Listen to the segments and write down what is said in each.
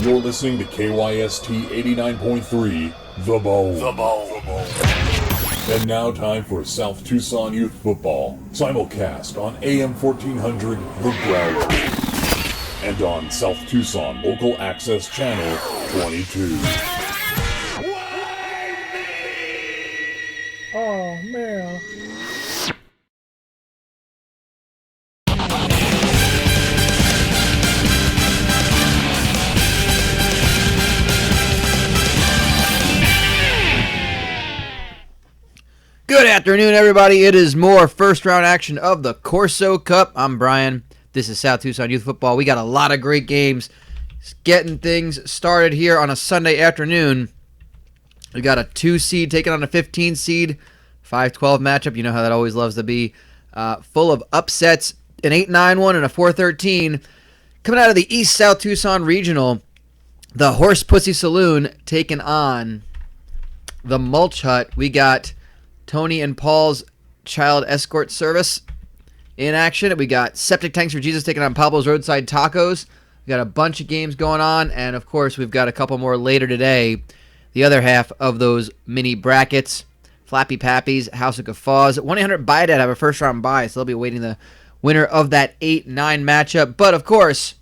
You're listening to KYST 89.3, The Bowl. The Bowl. And now time for South Tucson Youth Football, simulcast on AM 1400, The Growler, and on South Tucson Local Access Channel 22. Oh, man. Good afternoon, everybody. It is more first-round action of the Corso Cup. I'm Brian. This is South Tucson Youth Football. We got a lot of great games. Getting things started here on a Sunday afternoon. We got a 2 seed taking on a 15 seed. 5-12 matchup. You know how that always loves to be. Full of upsets. An 8-9 one and a 4-13. Coming out of the East South Tucson Regional, the Horse Pussy Saloon taking on the Mulch Hut. We got Tony and Paul's Child Escort Service in action. We got Septic Tanks for Jesus taking on Pablo's Roadside Tacos. We got a bunch of games going on, and of course we've got a couple more later today. The other half of those mini brackets, Flappy Pappies, House of Guffaws. 1-800 Buy Dad have a first round bye, so they'll be awaiting the winner of that 8-9 matchup. But of course,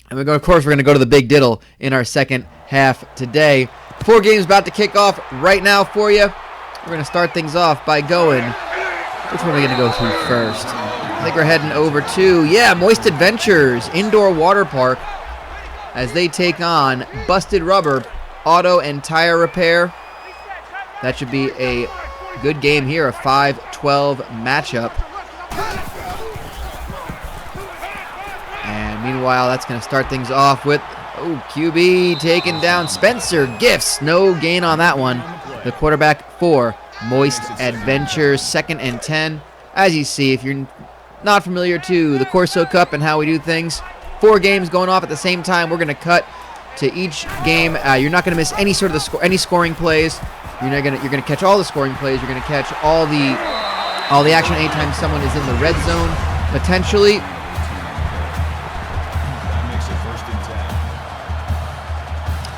we're going to go to the Big Diddle in our second half today. 4 games about to kick off right now for you. We're going to start things off by going, which one are we going to go through first? I think we're heading over to, Moist Adventures Indoor Water Park as they take on Busted Rubber Auto and Tire Repair. That should be a good game here, a 5-12 matchup. And meanwhile, that's going to start things off with, QB taking down Spencer Gifts. No gain on that one. The quarterback for Moist Adventures, 2nd and 10. As you see, if you're not familiar to the Corso Cup and how we do things, 4 games going off at the same time. We're going to cut to each game. You're not going to miss any sort of any scoring plays. You're going to catch all the scoring plays. You're going to catch all the action anytime someone is in the red zone potentially.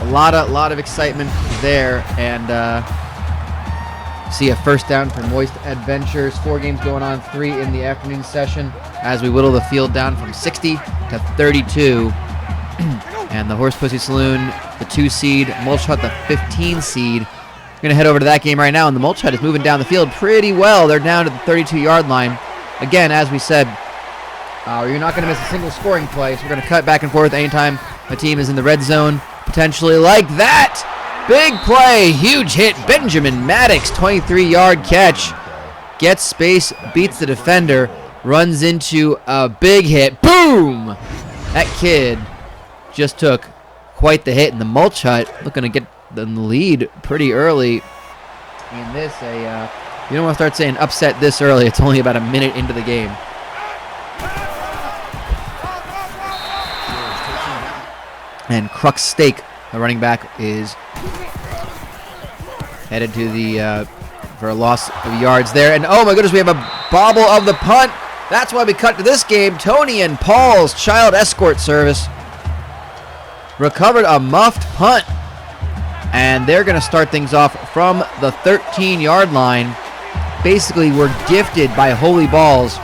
A lot of excitement there, and see a first down for Moist Adventures. 4 games going on, 3 in the afternoon session as we whittle the field down from 60 to 32. And the Horse Pussy Saloon, the 2 seed, Mulch Hut, the 15 seed. We're going to head over to that game right now, and the Mulch Hut is moving down the field pretty well. They're down to the 32-yard line. Again, as we said, you're not going to miss a single scoring play, so we're going to cut back and forth anytime a team is in the red zone. Potentially like that. Big play. Huge hit. Benjamin Maddox, 23-yard catch. Gets space, beats the defender, runs into a big hit. Boom! That kid just took quite the hit in the Mulch Hut. Looking to get the lead pretty early in this. You don't want to start saying upset this early. It's only about a minute into the game. And Crux Steak, the running back, is headed to the for a loss of yards there. And oh my goodness, we have a bobble of the punt. That's why we cut to this game. Tony and Paul's Child Escort Service recovered a muffed punt. And they're going to start things off from the 13-yard line. Basically, we're gifted by Holy Balls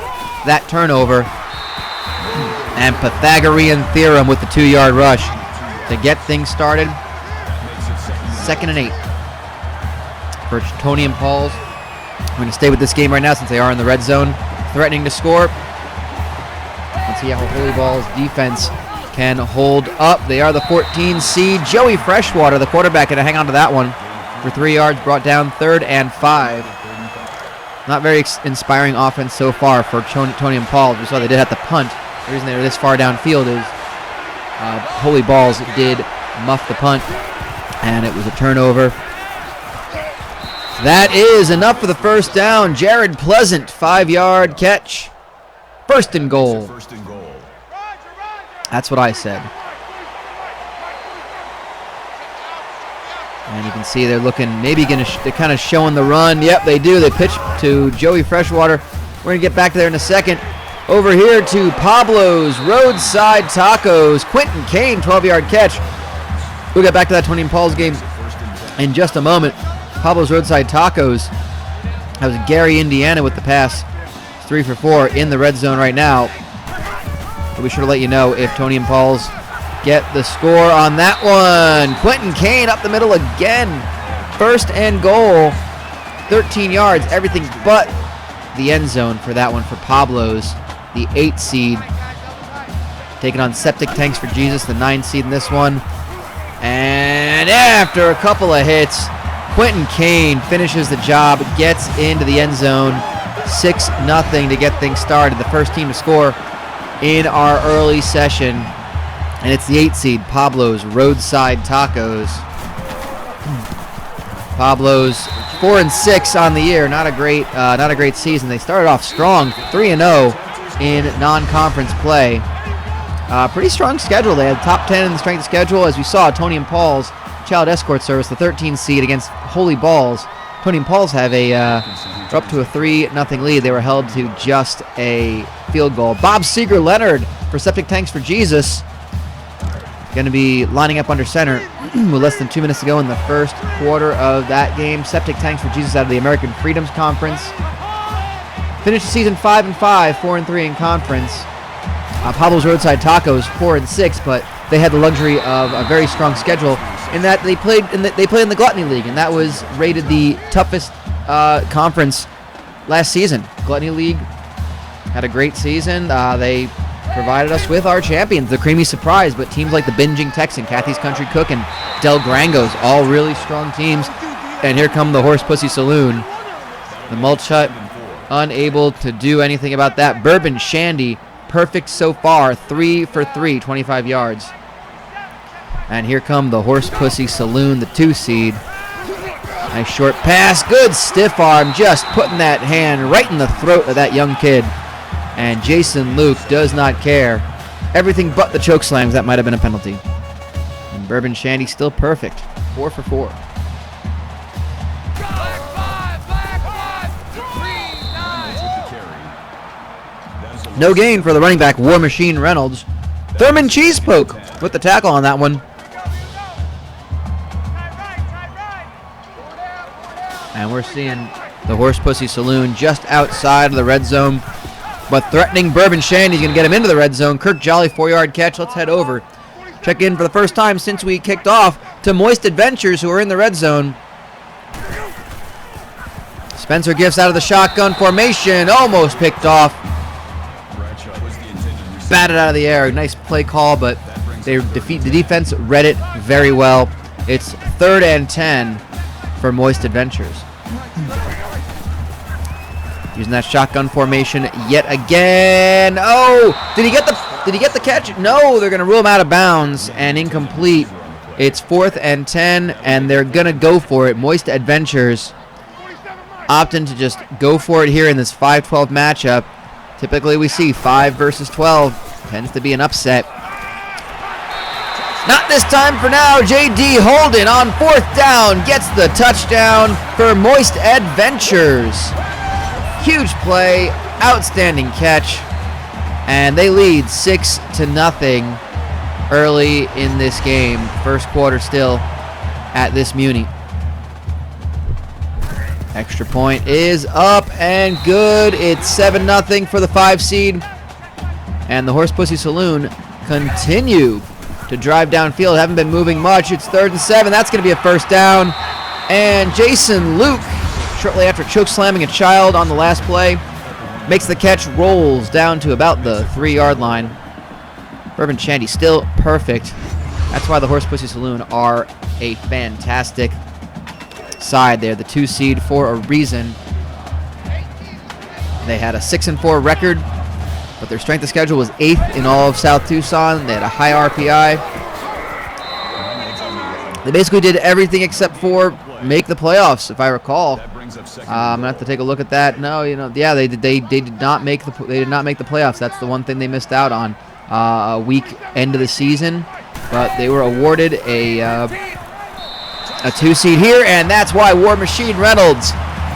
that turnover. And Pythagorean Theorem with the 2-yard rush to get things started. 2nd and 8 for Tony and Paul's. We're going to stay with this game right now since they are in the red zone, threatening to score. Let's see how Holy Ball's defense can hold up. They are the 14 seed. Joey Freshwater, the quarterback, going to hang on to that one for 3 yards, brought down 3rd and 5. Not very inspiring offense so far for Tony and Paul. We saw they did have to punt. The reason they were this far downfield is Holy Balls did muff the punt, and it was a turnover. That is enough for the first down. Jared Pleasant, 5-yard catch. 1st and goal. That's what I said. And you can see they're looking, they're kind of showing the run. Yep, they do. They pitch to Joey Freshwater. We're going to get back there in a second. Over here to Pablo's Roadside Tacos. Quentin Kane, 12-yard catch. We'll get back to that Tony and Paul's game in just a moment. Pablo's Roadside Tacos. That was Gary, Indiana with the pass. 3 for 4 in the red zone right now. We'll be sure to let you know if Tony and Paul's get the score on that one. Quentin Kane up the middle again. First and goal. 13 yards, everything but the end zone for that one for Pablo's, the 8 seed. Taking on Septic Tanks for Jesus, the 9 seed in this one. And after a couple of hits, Quentin Kane finishes the job, gets into the end zone. 6-0 to get things started. The first team to score in our early session. And it's the 8 seed, Pablo's Roadside Tacos. Pablo's 4-6 on the year. Not a great season. They started off strong, 3-0 in non-conference play. Pretty strong schedule. They had top 10 in the strength of schedule. As we saw, Tony and Paul's Child Escort Service, the 13 seed against Holy Balls. Tony and Paul's have are up to a 3-0 lead. They were held to just a field goal. Bob Seeger Leonard for Septic Tanks for Jesus. Going to be lining up under center with less than 2 minutes to go in the first quarter of that game. Septic Tanks for Jesus out of the American Freedoms Conference. Finished the season 5-5, 4-3 in conference. Pablo's Roadside Tacos 4-6, but they had the luxury of a very strong schedule in that they played in the Gluttony League, and that was rated the toughest conference last season. Gluttony League had a great season. They provided us with our champions, the Creamy Surprise, but teams like the Binging Texan, Kathy's Country Cook, and Del Grangos, all really strong teams. And here come the Horse Pussy Saloon. The Mulch Hut unable to do anything about that. Bourbon Shandy, perfect so far, 3 for 3, 25 yards. And here come the Horse Pussy Saloon, the 2 seed. Nice short pass, good stiff arm, just putting that hand right in the throat of that young kid. And Jason Luke does not care. Everything but the choke slams, that might have been a penalty. And Bourbon Shandy still perfect, 4 for 4. No gain for the running back, War Machine Reynolds. Thurman Cheese Poke with the tackle on that one. And we're seeing the Horse Pussy Saloon just outside of the red zone. But threatening Bourbon Shandy's going to get him into the red zone. Kirk Jolly, 4-yard catch. Let's head over. Check in for the first time since we kicked off to Moist Adventures, who are in the red zone. Spencer Gifts out of the shotgun formation. Almost picked off. Batted out of the air. Nice play call, but the defense read it very well. It's 3rd and 10 for Moist Adventures. Using that shotgun formation yet again. Oh, did he get the catch? No, they're going to rule him out of bounds and incomplete. It's 4th and 10, and they're going to go for it. Moist Adventures opting to just go for it here in this 5-12 matchup. Typically we see 5 versus 12. Tends to be an upset. Not this time for now. J.D. Holden on 4th down gets the touchdown for Moist Adventures. Huge play, outstanding catch, and they lead 6-0 early in this game. First quarter still at this Muni. Extra point is up and good. It's 7-0 for the 5 seed. And the Horse Pussy Saloon continue to drive downfield. Haven't been moving much. It's 3rd and 7. That's going to be a first down. And Jason Luke, shortly after choke slamming a child on the last play, makes the catch, rolls down to about the 3-yard line. Bourbon Shandy still perfect. That's why the Horse Pussy Saloon are a fantastic side there. The 2 seed for a reason. They had a 6-4 record, but their strength of schedule was 8th in all of South Tucson. They had a high RPI. They basically did everything except for make the playoffs, if I recall. I'm gonna have to take a look at that. No, yeah, they did not make the playoffs. That's the one thing they missed out on. A week end of the season, but they were awarded a 2 seed here, and that's why War Machine Reynolds,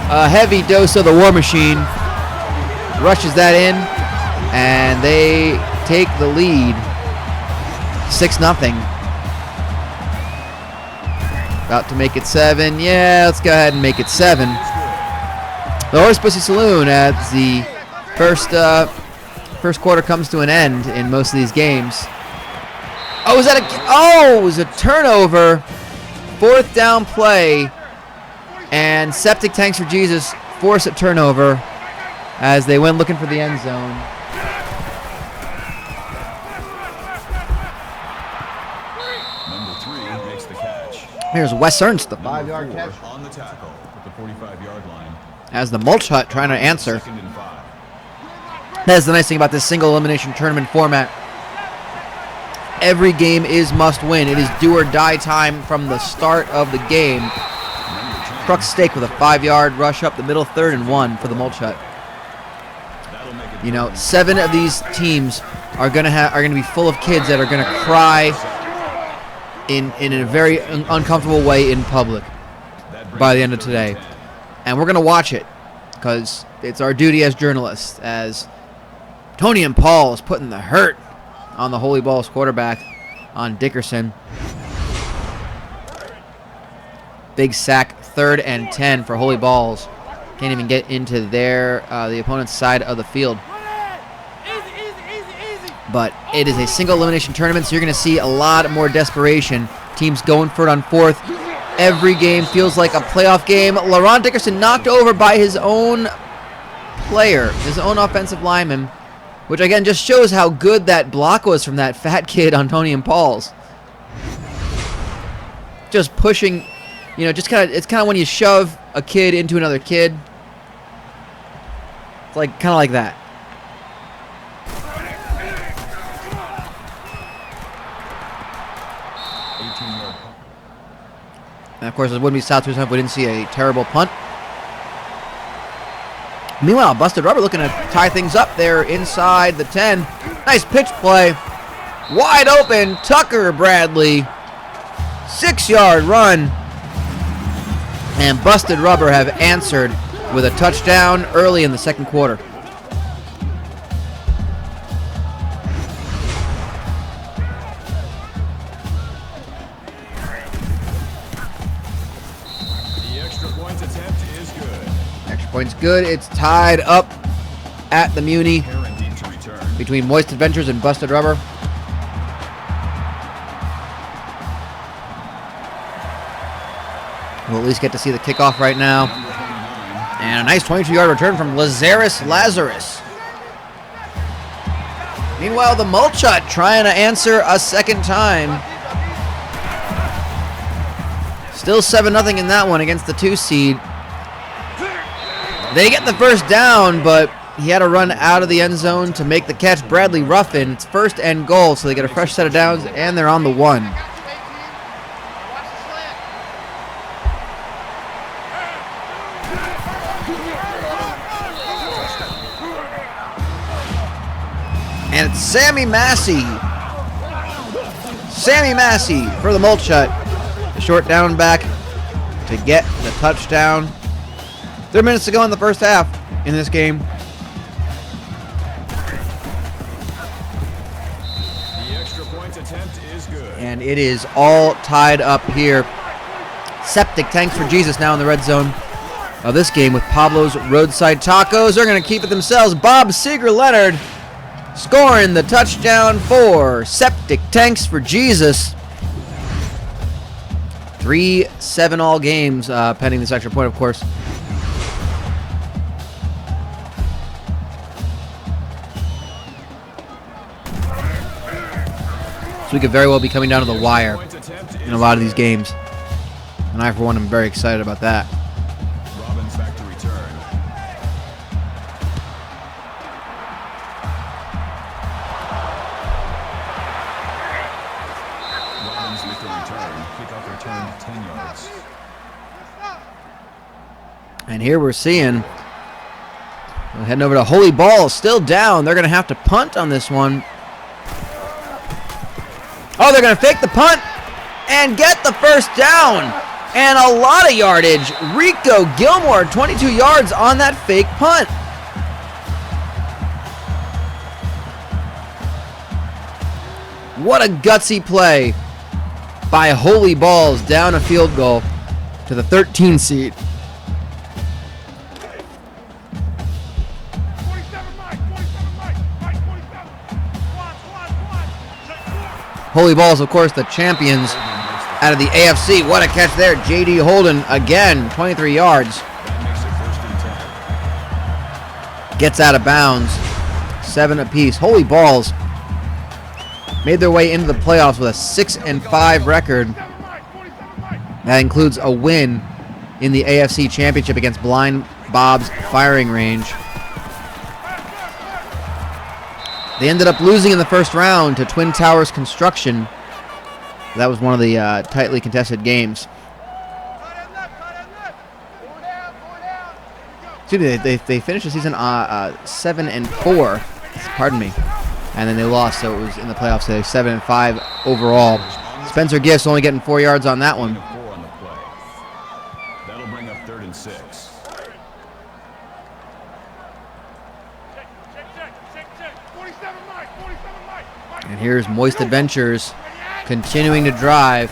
a heavy dose of the War Machine, rushes that in. And they take the lead 6-0. About to make it 7. Yeah, let's go ahead and make it 7. The Horse Pussy Saloon as the first quarter comes to an end in most of these games. Oh, it was a turnover. 4th down play. And Septic Tanks for Jesus force a turnover as they went looking for the end zone. Number 3 makes the catch. Here's Wes Ernst, the 5-yard catch. On the tackle at the 45-yard line. As the Mulch Hut trying to answer. 2nd and 5. That's the nice thing about this single elimination tournament format. Every game is must win. It is do or die time from the start of the game. Crux Steak with a 5-yard rush up the middle, 3rd and 1 for the Mulch Hut. You know, 7 of these teams are gonna be full of kids that are gonna cry in a very uncomfortable way in public by the end of today, and we're gonna watch it because it's our duty as journalists. As Tony and Paul is putting the hurt on the Holy Balls quarterback on Dickerson. Big sack, 3rd and 10 for Holy Balls. Can't even get into the opponent's side of the field. But it is a single elimination tournament, so you're going to see a lot more desperation. Teams going for it on 4th. Every game feels like a playoff game. LaRon Dickerson knocked over by his own player, his own offensive lineman, which again just shows how good that block was from that fat kid on Tony and Paul's. Just pushing, you know, it's kind of when you shove a kid into another kid. It's like kind of like that. And of course, it wouldn't be South Tucson if we didn't see a terrible punt. Meanwhile, Busted Rubber looking to tie things up there inside the 10. Nice pitch play. Wide open, Tucker Bradley. 6-yard run. And Busted Rubber have answered with a touchdown early in the 2nd quarter. Point's good. It's tied up at the Muni between Moist Adventures and Busted Rubber. We'll at least get to see the kickoff right now. And a nice 22-yard return from Lazarus. Meanwhile, the Mulch Hut trying to answer a 2nd time. Still 7-0 in that one against the 2 seed. They get the 1st down, but he had to run out of the end zone to make the catch. Bradley Ruffin. It's 1st and goal, so they get a fresh set of downs, and they're on the 1. And it's Sammy Massey. Sammy Massey for the Mulch Hut. The short down back to get the touchdown. 3 minutes to go in the 1st half in this game. The extra point attempt is good. And it is all tied up here. Septic Tanks for Jesus now in the red zone of this game with Pablo's Roadside Tacos. They're going to keep it themselves. Bob Seeger-Leonard scoring the touchdown for Septic Tanks for Jesus. 3-7 all games pending this extra point, of course. So we could very well be coming down to the wire in a lot of these games. And I, for one, am very excited about that. Robbins back to return. Robbins with the return. Kickoff returned 10 yards. And here we're seeing, we're heading over to Holy Balls, still down. They're going to have to punt on this one. Oh, they're going to fake the punt and get the 1st down. And a lot of yardage. Rico Gilmore, 22 yards on that fake punt. What a gutsy play by Holy Balls down a field goal to the 13 seed. Holy Balls, of course, the champions out of the AFC. What a catch there. J.D. Holden again, 23 yards. Gets out of bounds. 7 apiece. Holy Balls made their way into the playoffs with a 6-5 record. That includes a win in the AFC Championship against Blind Bob's Firing Range. They ended up losing in the first round to Twin Towers Construction. That was one of the tightly contested games. Excuse me, they finished the season 7-4. Pardon me. And then they lost, so it was in the playoffs. So 7-5 overall. Spencer Gifts only getting 4 yards on that one. That'll bring up 3rd and 6. And here's Moist Adventures continuing to drive.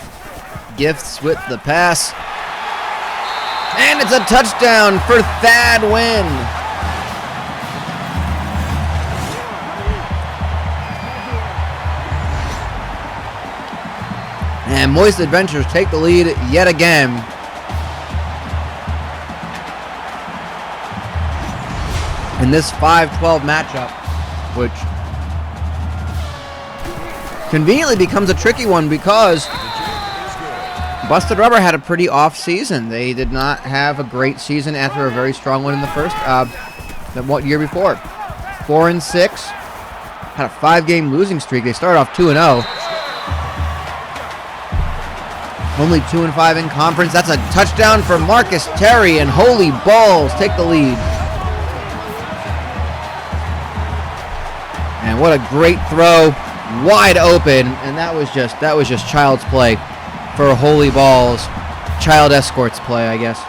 Gifts with the pass. And it's a touchdown for Thad Wynn. And Moist Adventures take the lead yet again. In this 5-12 matchup, which conveniently becomes a tricky one because Busted Rubber had a pretty off season. They did not have a great season after a very strong one in the first, what year before? 4-6. Had a 5-game losing streak. They started off 2-0. Only 2-5 in conference. That's a touchdown for Marcus Terry, and Holy Balls take the lead. And what a great throw, wide open, and that was just child's play for Holy Balls. Child escorts play, I guess.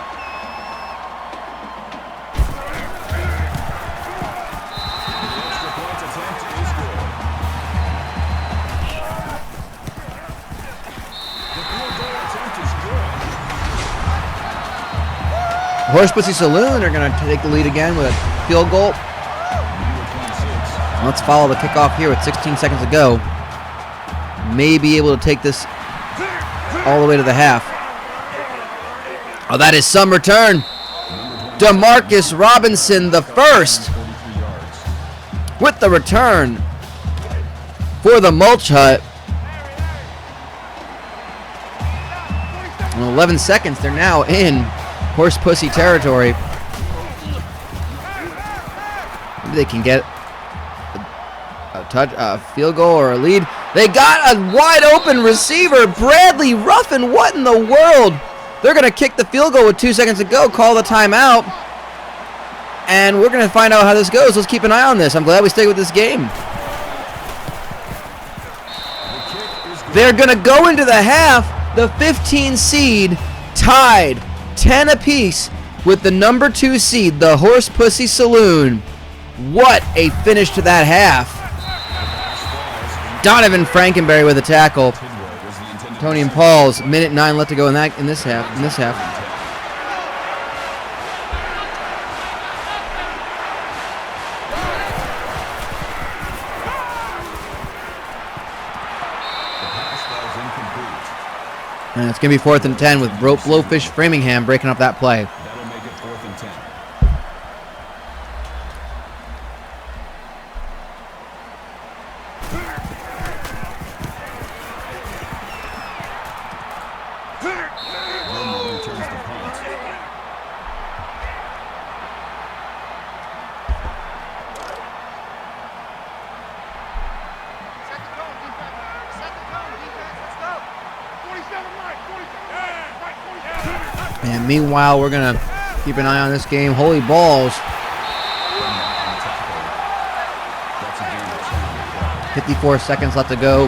Horse Pussy Saloon are going to take the lead again with a field goal. Let's follow the kickoff here with 16 seconds to go. May be able to take this all the way to the half. Oh, that is some return. DeMarcus Robinson, the first, with the return for the Mulch Hut. In 11 seconds, they're now in Horse Pussy territory. Maybe they can get a field goal or a lead. They got a wide open receiver, Bradley Ruffin. What in the world? They're going to kick the field goal with 2 seconds to go, call the timeout, and we're going to find out how this goes. Let's keep an eye on this. I'm glad we stayed with this game. They're going to go into the half, the 15 seed tied 10 apiece with the number 2 seed, the Horse Pussy Saloon. What a finish to that half. Donovan Frankenberry with a tackle. Tony and Paul's, minute 9 left to go in this half. And it's going to be 4th and 10 with Blowfish Framingham breaking up that play. That'll make it 4th and 10. Gilmore returns the punt. And meanwhile, we're going to keep an eye on this game. Holy Balls. 54 seconds left to go.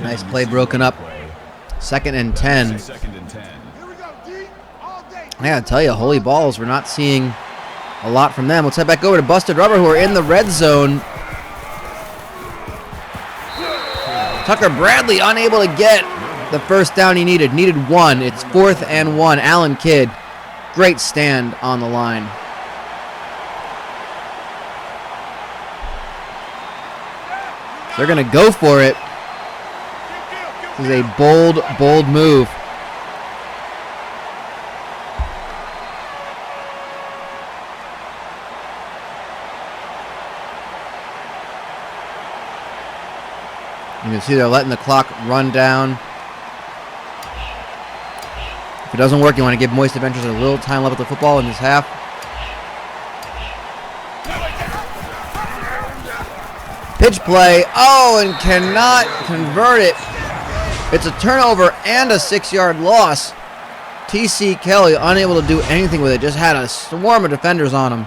Nice play broken up. 2nd and 10. I gotta tell you, Holy Balls, we're not seeing a lot from them. Let's head back over to Busted Rubber, who are in the red zone. Tucker Bradley unable to get the first down he needed. Needed 1. It's 4th and 1. Allen Kidd, great stand on the line. They're going to go for it. This is a bold, bold move. You can see they're letting the clock run down. If it doesn't work, you want to give Moist Adventures a little time left with the football in this half. Pitch play. Oh, and cannot convert it. It's a turnover and a 6-yard loss. T.C. Kelly unable to do anything with it. Just had a swarm of defenders on him.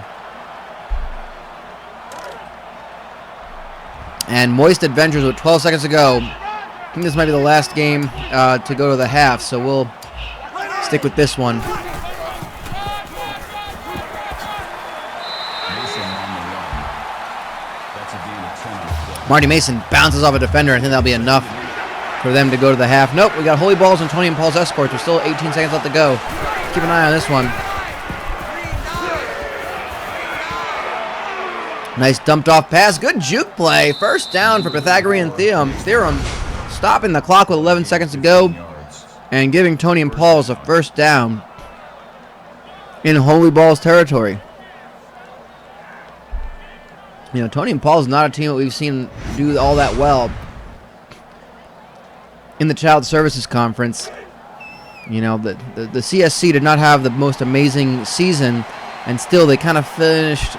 And Moist Adventures with 12 seconds to go. I think this might be the last game to go to the half, so we'll stick with this one. Marty Mason bounces off a defender. I think that'll be enough for them to go to the half. Nope, we got Holy Balls and Tony and Paul's Escorts. There's still 18 seconds left to go. Keep an eye on this one. Nice dumped off pass. Good juke play. First down for Pythagorean Theorem. Stopping the clock with 11 seconds to go and giving Tony and Paul's a first down in Holy Balls territory. You know, Tony and Paul's not a team that we've seen do all that well in the Child Services Conference. You know, the CSC did not have the most amazing season, and still they kind of finished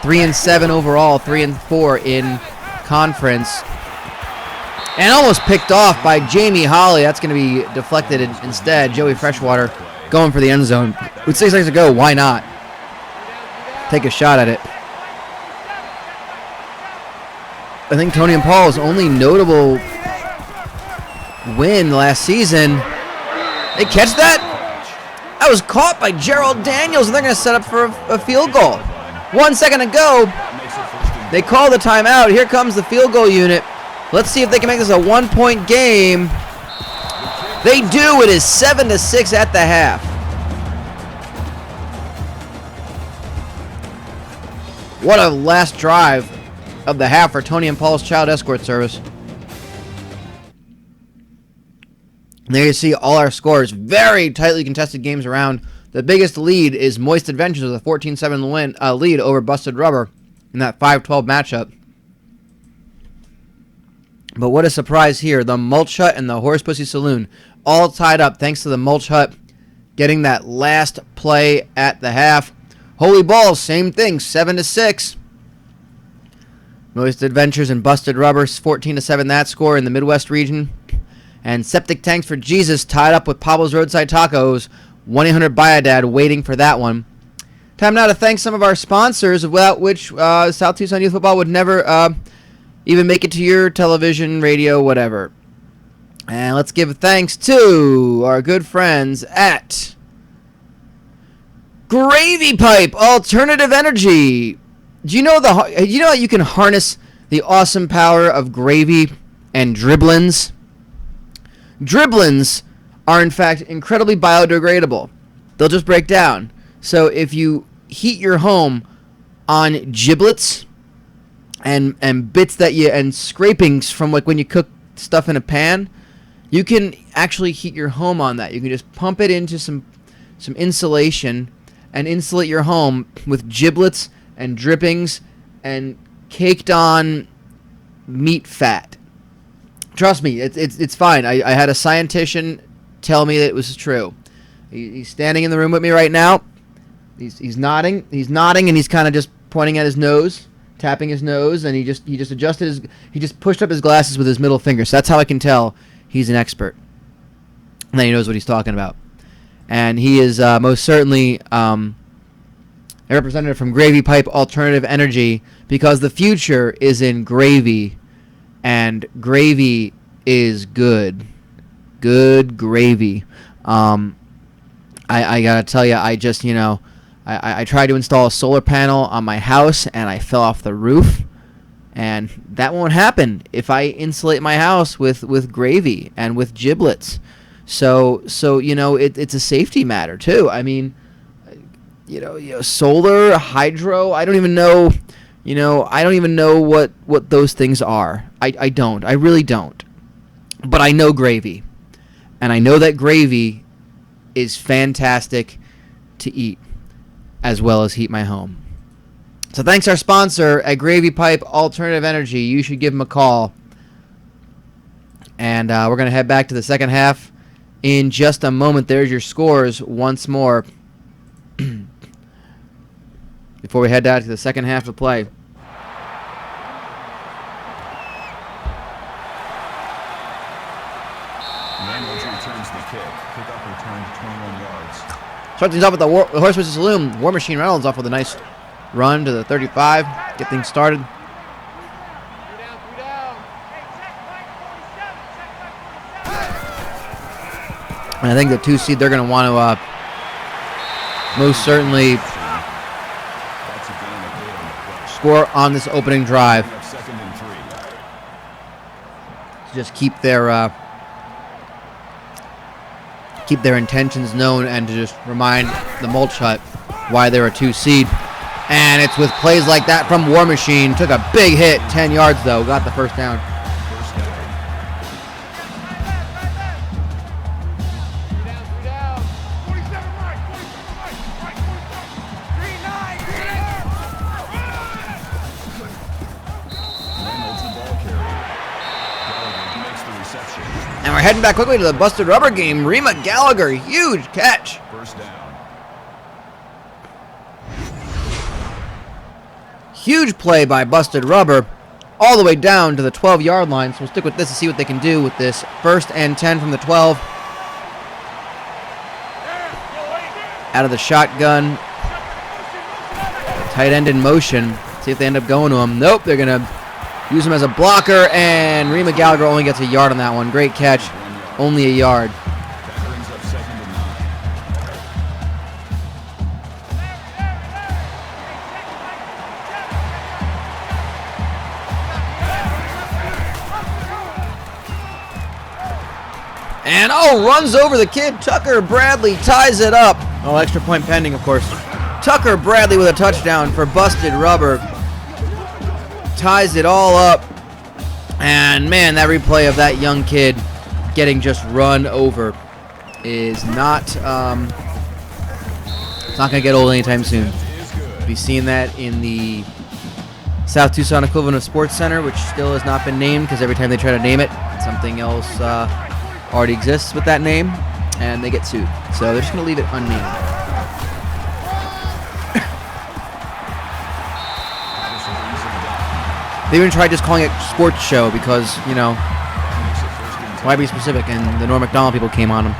3-7 overall, 3-4 in conference, and almost picked off by Jamie Holly. That's going to be deflected instead. Joey Freshwater going for the end zone. With 6 seconds to go, why not take a shot at it? I think Tony and Paul's only notable win last season. They catch that? That was caught by Gerald Daniels, and they're going to set up for a field goal. 1 second to go. They call the timeout. Here comes the field goal unit. Let's see if they can make this a 1-point game. They do. It is 7-6 at the half. What a last drive of the half for Tony and Paul's Child Escort Service. And there you see all our scores. Very tightly contested games around. The biggest lead is Moist Adventures with a 14-7 lead over Busted Rubber in that 5-12 matchup. But what a surprise here. The Mulch Hut and the Horse Pussy Saloon all tied up thanks to the Mulch Hut getting that last play at the half. Holy Balls, same thing, 7-6. Moist Adventures and Busted Rubbers, 14-7 that score in the Midwest region. And Septic Tanks for Jesus tied up with Pablo's Roadside Tacos. 1-800-BUY-A-DAD waiting for that one. Time now to thank some of our sponsors, without which South Tucson Youth Football would never even make it to your television, radio, whatever. And let's give thanks to our good friends at Gravy Pipe Alternative Energy. Do you know that you can harness the awesome power of gravy and dribblins? Dribblins are in fact incredibly biodegradable. They'll just break down. So if you heat your home on giblets and bits and scrapings from like when you cook stuff in a pan, you can actually heat your home on that. You can just pump it into some insulation and insulate your home with giblets and drippings and caked on meat fat. Trust me, it's fine. I had a scientist tell me that it was true. He's standing in the room with me right now. He's nodding. He's nodding, and he's kind of just pointing at his nose, tapping his nose, and he just pushed up his glasses with his middle finger. So that's how I can tell he's an expert. And then he knows what he's talking about. And he is most certainly a representative from Gravy Pipe Alternative Energy, because the future is in gravy, and gravy is good. Good gravy. I gotta tell you, I just, I tried to install a solar panel on my house, and I fell off the roof. And that won't happen if I insulate my house with gravy and with giblets. So it's a safety matter too. I mean, solar, hydro. I don't even know. I don't even know what those things are. I don't. I really don't. But I know gravy, and I know that gravy is fantastic to eat, as well as heat my home. So thanks our sponsor at Gravy Pipe Alternative Energy. You should give them a call. And we're going to head back to the second half in just a moment. There's your scores once more before we head out to the second half of play. Reynolds returns the kick. Kickoff returned 21 yards. Start things off with the Horse Whistle Saloon. War Machine Reynolds off with a nice run to the 35. Get things started. And I think the 2 seed, they're going to want to most certainly score on this opening drive. Just keep their intentions known, and to just remind the Mulch Hut why they're a 2 seed. And it's with plays like that from War Machine. Took a big hit, 10 yards though, got the first down. And we're heading back quickly to the Busted Rubber game. Rima Gallagher, huge catch. First down. Huge play by Busted Rubber all the way down to the 12-yard line. So we'll stick with this to see what they can do with this. 1st and 10 from the 12. Out of the shotgun. Tight end in motion. See if they end up going to him. Nope, they're going to use him as a blocker, and Rima Gallagher only gets a yard on that one. Great catch. Only a yard. That brings up 2nd and 9. And runs over the kid. Tucker Bradley ties it up. Oh, extra point pending, of course. Tucker Bradley with a touchdown for Busted Rubber. Ties it all up. And man, that replay of that young kid getting just run over is not it's not gonna get old anytime soon. We'll be seeing that in the South Tucson equivalent of Sports Center, which still has not been named, because every time they try to name it, something else already exists with that name, and they get sued. So they're just gonna leave it unnamed. They even tried just calling it Sports Show because, why be specific? And the Norm Macdonald people came on them.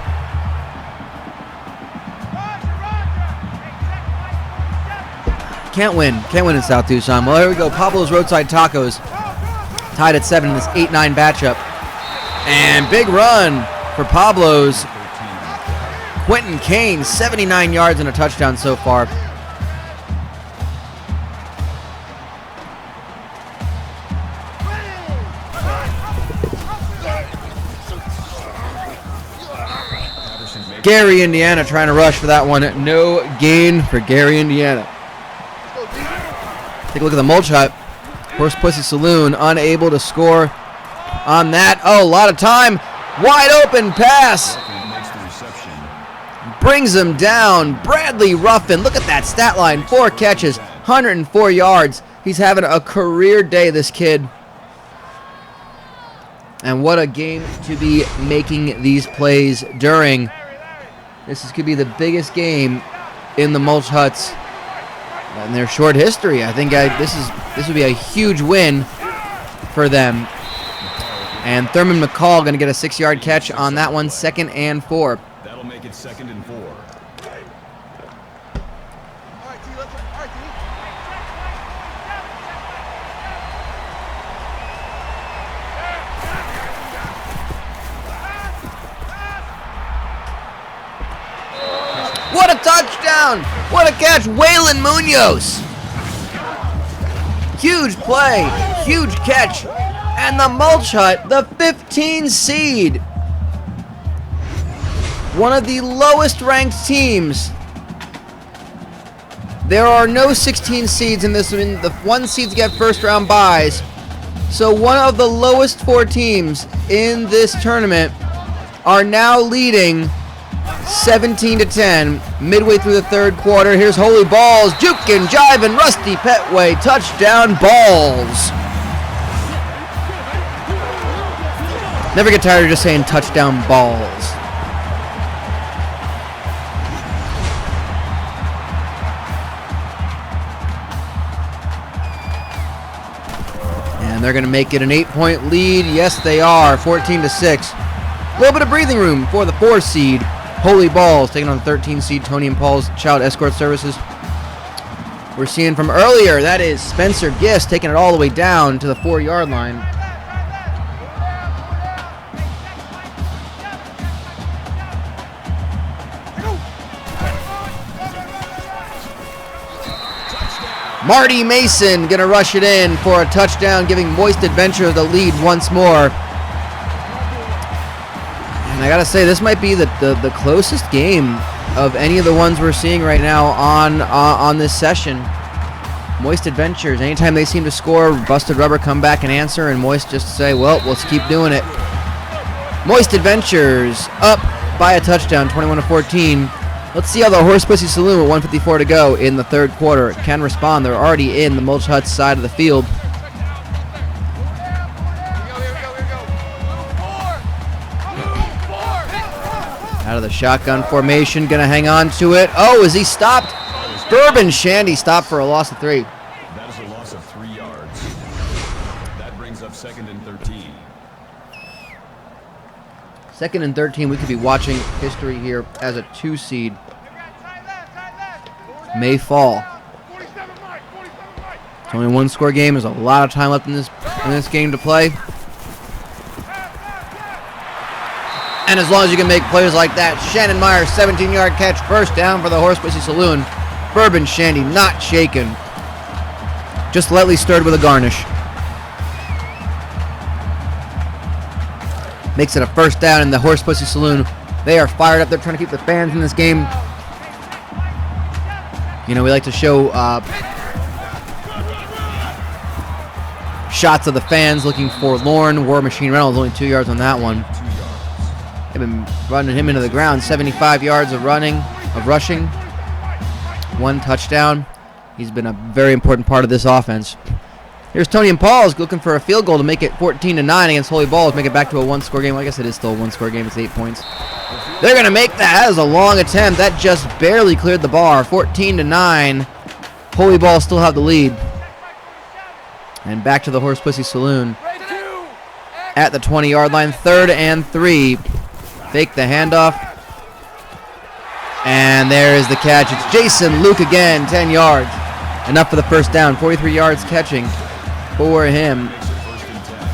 Can't win in South Tucson. Well, here we go. Pablo's Roadside Tacos tied at 7 in this 8-9 matchup. And big run for Pablo's. Quentin Kane, 79 yards and a touchdown so far. Gary, Indiana, trying to rush for that one. No gain for Gary, Indiana. Take a look at the Mulch Hut. Horse Pussy Saloon unable to score on that. Oh, a lot of time. Wide open pass. Brings him down. Bradley Ruffin. Look at that stat line. 4 catches, 104 yards. He's having a career day, this kid. And what a game to be making these plays during. Could be the biggest game in the Mulch Huts in their short history. I think this would be a huge win for them. And Thurman McCall going to get a 6-yard catch on that one. 2nd and 4. That'll make it 2nd and 4. touchdown. What a catch. Waylon Munoz. Huge play. Huge catch. And the Mulch Hut, the 15 seed. One of the lowest ranked teams. There are no 16 seeds in this one. The 1 seeds get first round byes. So one of the lowest 4 teams in this tournament are now leading 17-10 midway through the 3rd quarter. Here's Holy Balls, jukin', jiving, Rusty Petway, touchdown Balls. Never get tired of just saying touchdown Balls. And they're going to make it an 8-point lead. Yes, they are. 14-6. A little bit of breathing room for the 4 seed. Holy Balls taking on the 13 seed Tony and Paul's Child Escort Services. We're seeing from earlier, that is Spencer Gist taking it all the way down to the 4-yard line. Marty Mason gonna rush it in for a touchdown, giving Moist Adventure the lead once more. And I gotta say, this might be the closest game of any of the ones we're seeing right now on this session. Moist Adventures, anytime they seem to score, Busted Rubber come back and answer, and Moist just say, well, let's keep doing it. Moist Adventures up by a touchdown, 21-14. Let's see how the Horse Pussy Saloon with 1:54 to go in the 3rd quarter can respond. They're already in the Mulch Hut side of the field. Out of the shotgun formation, gonna hang on to it. Oh, is he stopped? Bourbon Shandy stopped for a loss of 3. That is a loss of 3 yards. That brings up 2nd and 13. 2nd and 13, we could be watching history here as a 2 seed may fall. It's only a 1-score game. There's a lot of time left in this game to play. And as long as you can make plays like that, Shannon Meyer, 17-yard catch, first down for the Horse Pussy Saloon. Bourbon Shandy not shaken. Just lightly stirred with a garnish. Makes it a first down in the Horse Pussy Saloon. They are fired up. They're trying to keep the fans in this game. You know, we like to show shots of the fans looking forlorn. War Machine Reynolds only 2 yards on that one. They've been running him into the ground. 75 yards of rushing. 1 touchdown. He's been a very important part of this offense. Here's Tony and Paul's looking for a field goal to make it 14-9 against Holy Balls, make it back to a 1-score game. Well, I guess it is still a 1-score game. It's 8 points. They're going to make that. That was a long attempt. That just barely cleared the bar. 14-9. Holy Balls still have the lead. And back to the Horse Pussy Saloon at the 20-yard line. 3rd and 3. Fake the handoff. And there is the catch. It's Jason Luke again, 10 yards. Enough for the first down. 43 yards catching for him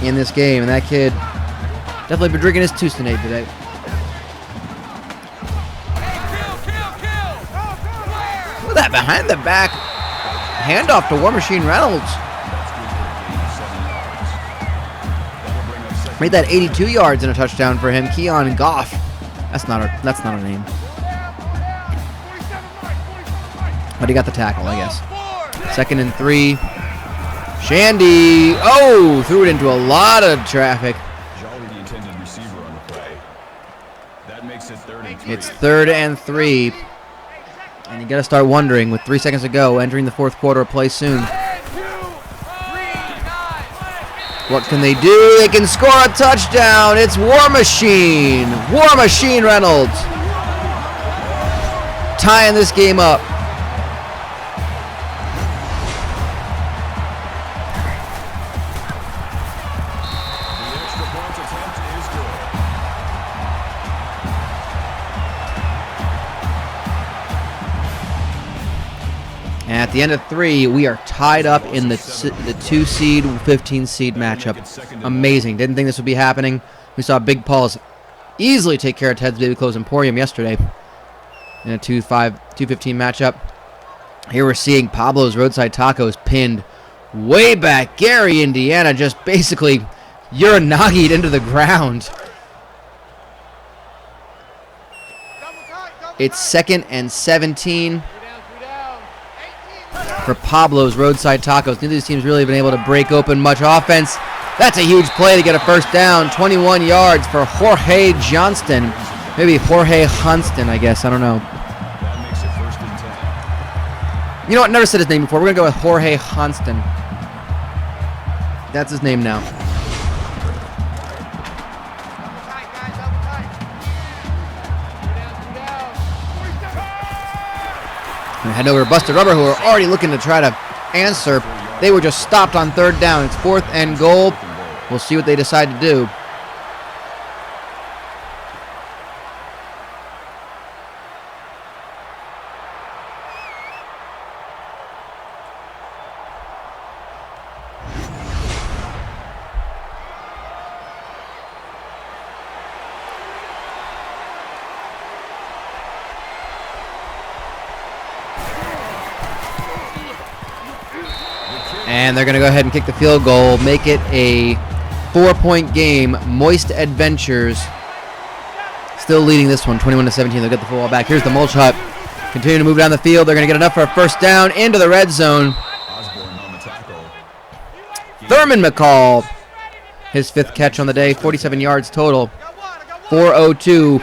in this game. And that kid definitely been drinking his Tucsonade today. Look at that behind the back handoff to War Machine Reynolds. Made that 82 yards and a touchdown for him. Keon Goff. That's not a name. But he got the tackle, I guess. 2nd and 3. Shandy. Oh, threw it into a lot of traffic. Jolly the intended receiver on the play. That makes it 3rd and 3. It's 3rd and 3. And you got to start wondering, with 3 seconds to go, entering the 4th quarter of play soon. What can they do? They can score a touchdown. It's War Machine. War Machine Reynolds tying this game up. At the end of 3, we are tied up in the 2 seed, 15 seed matchup. Amazing. Didn't think this would be happening. We saw Big Paul's easily take care of Ted's Baby Clothes Emporium yesterday in a 2-5 2:15 matchup. Here we're seeing Pablo's Roadside Tacos pinned way back. Gary, Indiana, just basically urinagied into the ground. It's 2nd and 17 for Pablo's Roadside Tacos. Neither of these teams really been able to break open much offense. That's a huge play to get a first down. 21 yards for Jorge Johnston. Maybe Jorge Hunston, I guess. I don't know. That makes it 1st and 10. You know what? Never said his name before. We're going to go with Jorge Hunston. That's his name now. We're heading over to Busted Rubber, who are already looking to try to answer. They were just stopped on 3rd down. It's 4th and goal. We'll see what they decide to do. And they're going to go ahead and kick the field goal, make it a 4-point game. Moist Adventures still leading this one, 21-17. They'll get the football back. Here's the mulch hut. Continue to move down the field. They're going to get enough for a first down into the red zone. Thurman McCall, his 5th catch on the day, 47 yards total. 4:02.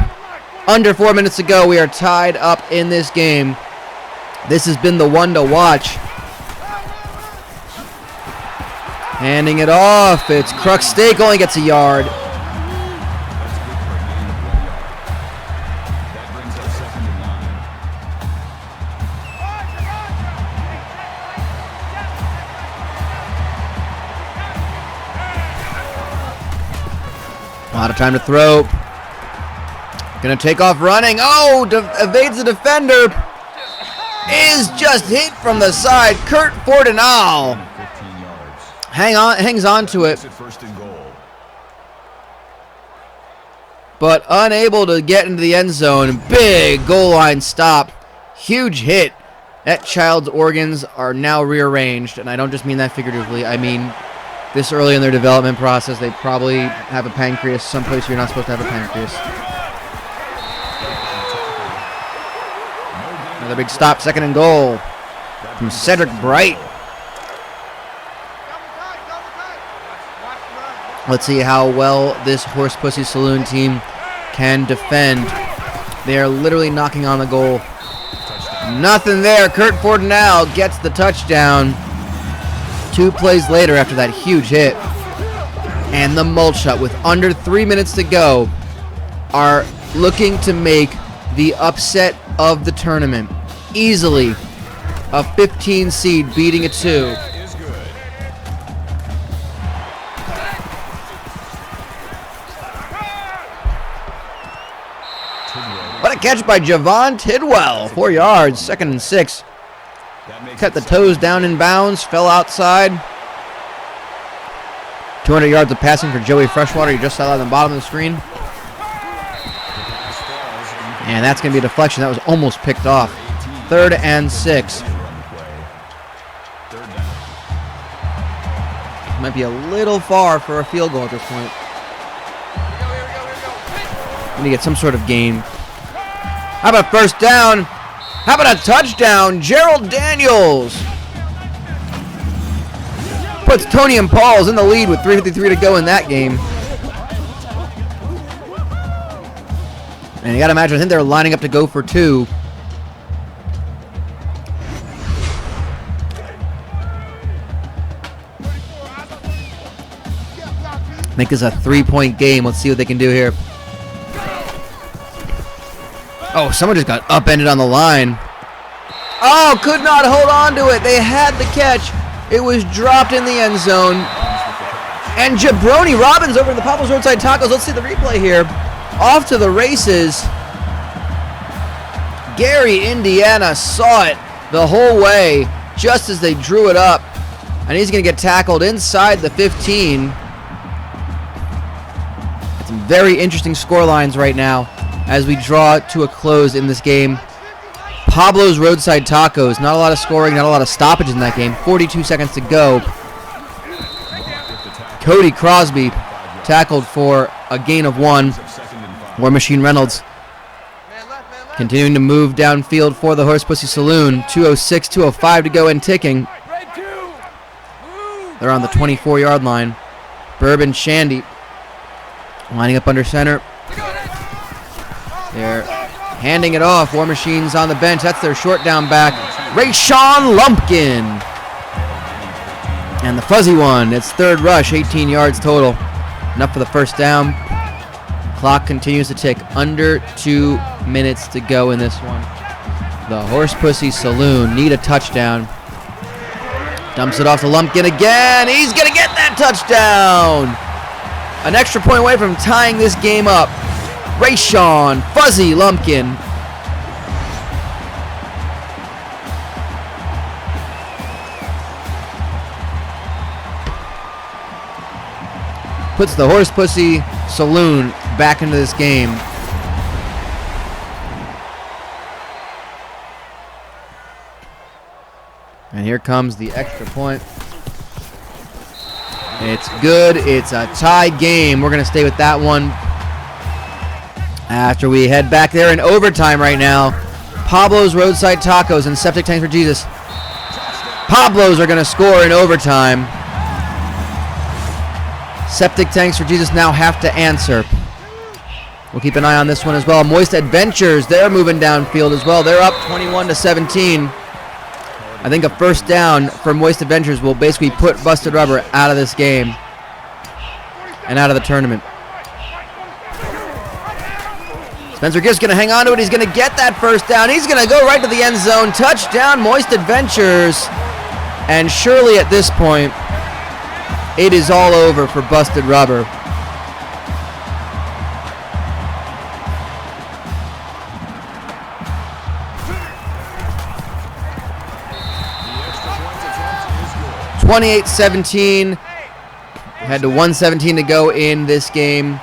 Under 4 minutes to go. We are tied up in this game. This has been the one to watch. Handing it off. It's Crux Steak, only gets a yard. That brings up 2nd and 9. A lot of time to throw. Gonna take off running. Oh, evades the defender. Is just hit from the side. Kurt Fortinal hangs on to it, 1st and goal. but unable to get into the end zone. Big goal line stop. Huge hit. That child's organs are now rearranged, and I don't just mean that figuratively. I mean this early in their development process, they probably have a pancreas someplace you're not supposed to have a pancreas. Another big stop, 2nd and goal from Cedric Bright. Let's see how well this Horse Pussy Saloon team can defend. They are literally knocking on the goal. Nothing there. Kurt Fortinal gets the touchdown. 2 plays later after that huge hit. And the mulch hut with under 3 minutes to go are looking to make the upset of the tournament. Easily a 15 seed beating a 2. What a catch by Javon Tidwell. 4 yards, 2nd and 6. Cut the toes down in bounds, fell outside. 200 yards of passing for Joey Freshwater. You just saw that on the bottom of the screen. And that's going to be a deflection. That was almost picked off. 3rd and 6. Might be a little far for a field goal at this point. Going to get some sort of gain. How about first down? How about a touchdown? Gerald Daniels puts Tony and Pauls in the lead with 3:53 to go in that game. And you got to imagine, I think they're lining up to go for 2. Make this a 3-point game. Let's see what they can do here. Oh, someone just got upended on the line. Oh, could not hold on to it. They had the catch. It was dropped in the end zone. And Jabroni Robbins over to the Pablo's Roadside Tacos. Let's see the replay here. Off to the races. Gary, Indiana saw it the whole way just as they drew it up. And he's going to get tackled inside the 15. Some very interesting score lines right now as we draw to a close in this game. Pablo's Roadside Tacos. Not a lot of scoring, not a lot of stoppage in that game. 42 seconds to go. Cody Crosby tackled for a gain of 1. War Machine Reynolds continuing to move downfield for the Horse Pussy Saloon. 2:06, 2:05 to go and ticking. They're on the 24-yard line. Bourbon Shandy lining up under center. They're handing it off. War Machine's on the bench. That's their short down back, Rayshawn Lumpkin. And the fuzzy one, it's third rush, 18 yards total. Enough for the first down. Clock continues to tick. Under 2 minutes to go in this one. The Horse Pussy Saloon need a touchdown. Dumps it off to Lumpkin again. He's going to get that touchdown. An extra point away from tying this game up. Rayshawn Fuzzy Lumpkin. Puts the Horse Pussy Saloon back into this game. And here comes the extra point. It's good. It's a tie game. We're going to stay with that one after we head back there in overtime right now. Pablo's Roadside Tacos and Septic Tanks for Jesus. Pablo's are going to score in overtime. Septic Tanks for Jesus now have to answer. We'll keep an eye on this one as well. Moist Adventures, they're moving downfield as well. They're up 21-17. I think a first down for Moist Adventures will basically put Busted Rubber out of this game and out of the tournament. Spencer Gibbs going to hang on to it. He's going to get that first down. He's going to go right to the end zone. Touchdown, Moist Adventures. And surely at this point, it is all over for Busted Rubber. (28-17). Had to 1:17 to go in this game.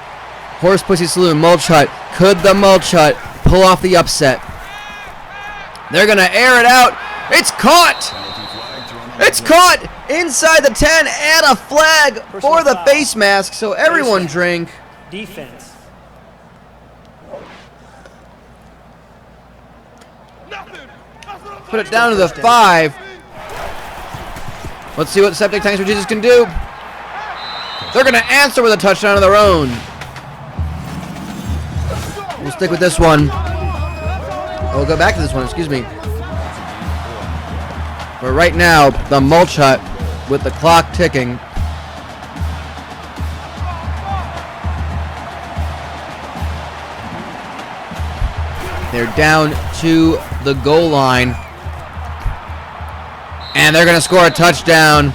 Horse Pussy Saloon, Mulch Hut. Could the Mulch Hut pull off the upset? They're going to air it out. It's caught! It's caught inside the 10 and a flag for the face mask. So everyone drink. Defense. Put it down to the 5. Let's see what Septic Tanks for Jesus can do. They're going to answer with a touchdown of their own. We'll stick with this one. We'll go back to this one, excuse me. But right now, the Mulch Hut with the clock ticking. They're down to the goal line. And they're going to score a touchdown.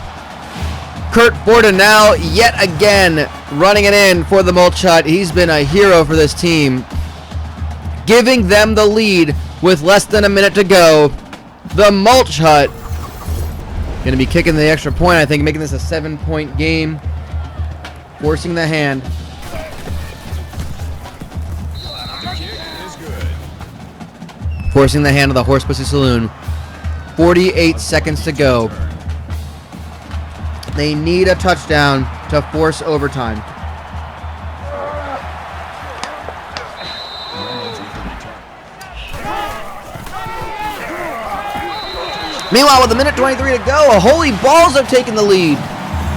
Kurt Fortinell yet again running it in for the Mulch Hut. He's been a hero for this team. Giving them the lead with less than a minute to go. The Mulch Hut going to be kicking the extra point, I think, making this a 7-point game. Forcing the hand. Forcing the hand of the Horse Pussy Saloon. 48 seconds to go. They need a touchdown to force overtime. Meanwhile, with a minute 23 to go, Holy Balls have taken the lead.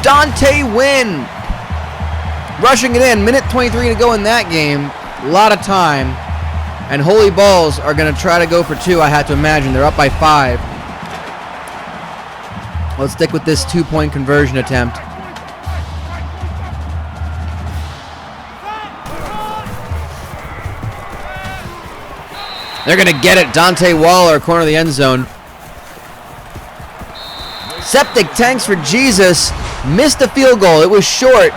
Dante Wynn rushing it in. Minute 23 to go in that game. A lot of time. And Holy Balls are going to try to go for 2, I had to imagine. They're up by 5. Let's stick with this 2-point conversion attempt. They're going to get it. Dante Waller, corner of the end zone. Septic Tanks for Jesus missed a field goal. It was short.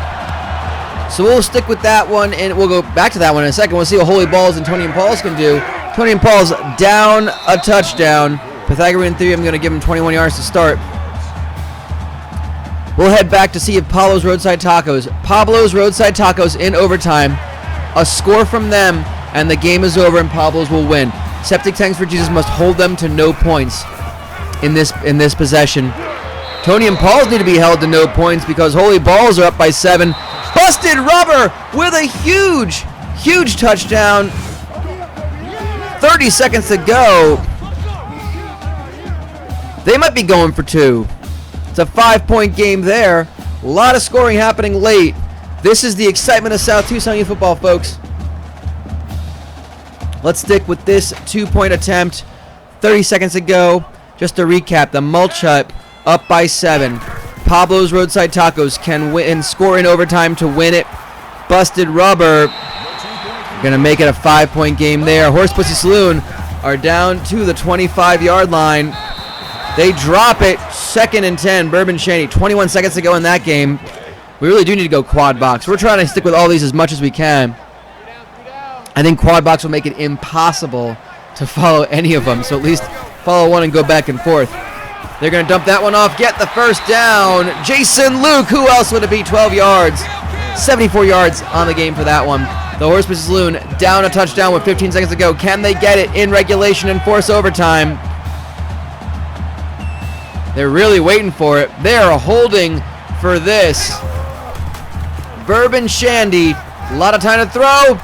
So we'll stick with that one, and we'll go back to that one in a second. We'll see what Holy Balls and Tony and Pauls can do. Tony and Pauls down a touchdown. Pythagorean theory, I'm going to give him 21 yards to start. We'll head back to see if Pablo's Roadside Tacos in overtime. A score from them, and the game is over, and Pablo's will win. Septic Tanks for Jesus must hold them to no points in this possession. Tony and Pauls need to be held to no points because Holy Balls are up by 7. Busted Rubber with a huge touchdown. 30 seconds to go. They might be going for 2. It's a 5-point game there. A lot of scoring happening late. This is the excitement of South Tucson Youth Football, folks. Let's stick with this 2-point attempt. 30 seconds to go. Just to recap, the Mulch Hut up by 7. Pablo's Roadside Tacos can win and score in overtime to win it. Busted Rubber gonna make it a 5-point game there. Horse Pussy Saloon are down to the 25-yard line. They drop it. 2nd and 10. Bourbon Shanty. 21 seconds to go in that game. We really do need to go quad box. We're trying to stick with all these as much as we can. I think quad box will make it impossible to follow any of them. So at least follow one and go back and forth. They're going to dump that one off. Get the first down. Jason Luke. Who else would it be? 12 yards. 74 yards on the game for that one. The Horse Pussy Saloon down a touchdown with 15 seconds to go. Can they get it in regulation and force overtime? They're really waiting for it. They are holding for this. Bourbon Shandy. A lot of time to throw.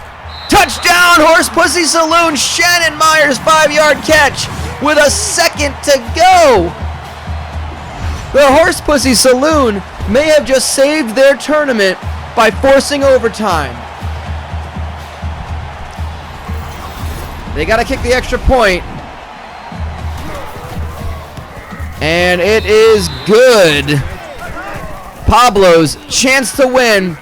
Touchdown, Horse Pussy Saloon. Shannon Myers, 5-yard catch with a second to go. The Horse Pussy Saloon may have just saved their tournament by forcing overtime. They got to kick the extra point. And it is good. Pablo's chance to win.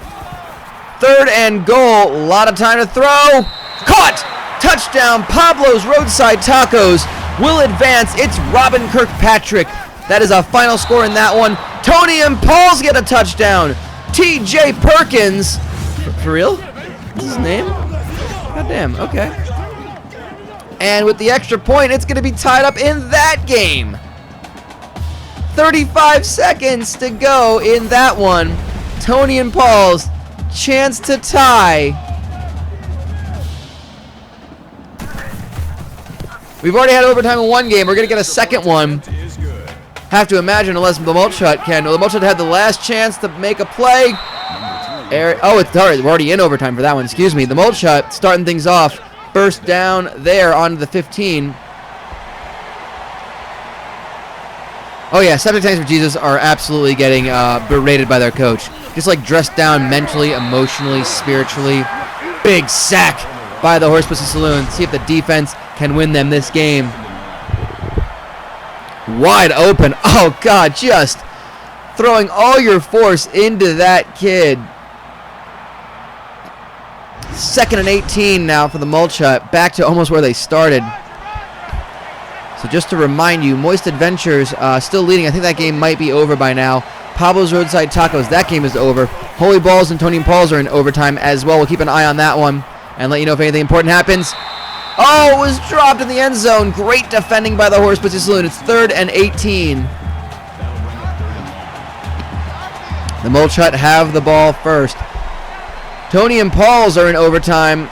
3rd and goal. A lot of time to throw. Caught. Touchdown. Pablo's Roadside Tacos will advance. It's Robin Kirkpatrick. That is a final score in that one. Tony and Pauls get a touchdown. TJ Perkins. For real? Is his name? God damn. Okay. And with the extra point, it's going to be tied up in that game. 35 seconds to go in that one. Tony and Paul's chance to tie. We've already had overtime in one game. We're going to get a second one. Have to imagine, unless the Mulch Hut can. The Mulch Hut had the last chance to make a play. We're already in overtime for that one. Excuse me. The Mulch Hut starting things off. First down there onto the 15. Oh yeah, Septic Tanks for Jesus are absolutely getting berated by their coach. Just like dressed down mentally, emotionally, spiritually. Big sack by the Horse Pussy Saloon. See if the defense can win them this game. Wide open. Oh God, just throwing all your force into that kid. 2nd and 18 now for the Mulch Hut. Back to almost where they started. So just to remind you, Moist Adventures still leading. I think that game might be over by now. Pablo's Roadside Tacos, that game is over. Holy Balls and Tony and Paul's are in overtime as well. We'll keep an eye on that one and let you know if anything important happens. Oh, it was dropped in the end zone. Great defending by the Horse Pussy Saloon. It's 3rd and 18. The Mulch Hut have the ball first. Tony and Paul's are in overtime.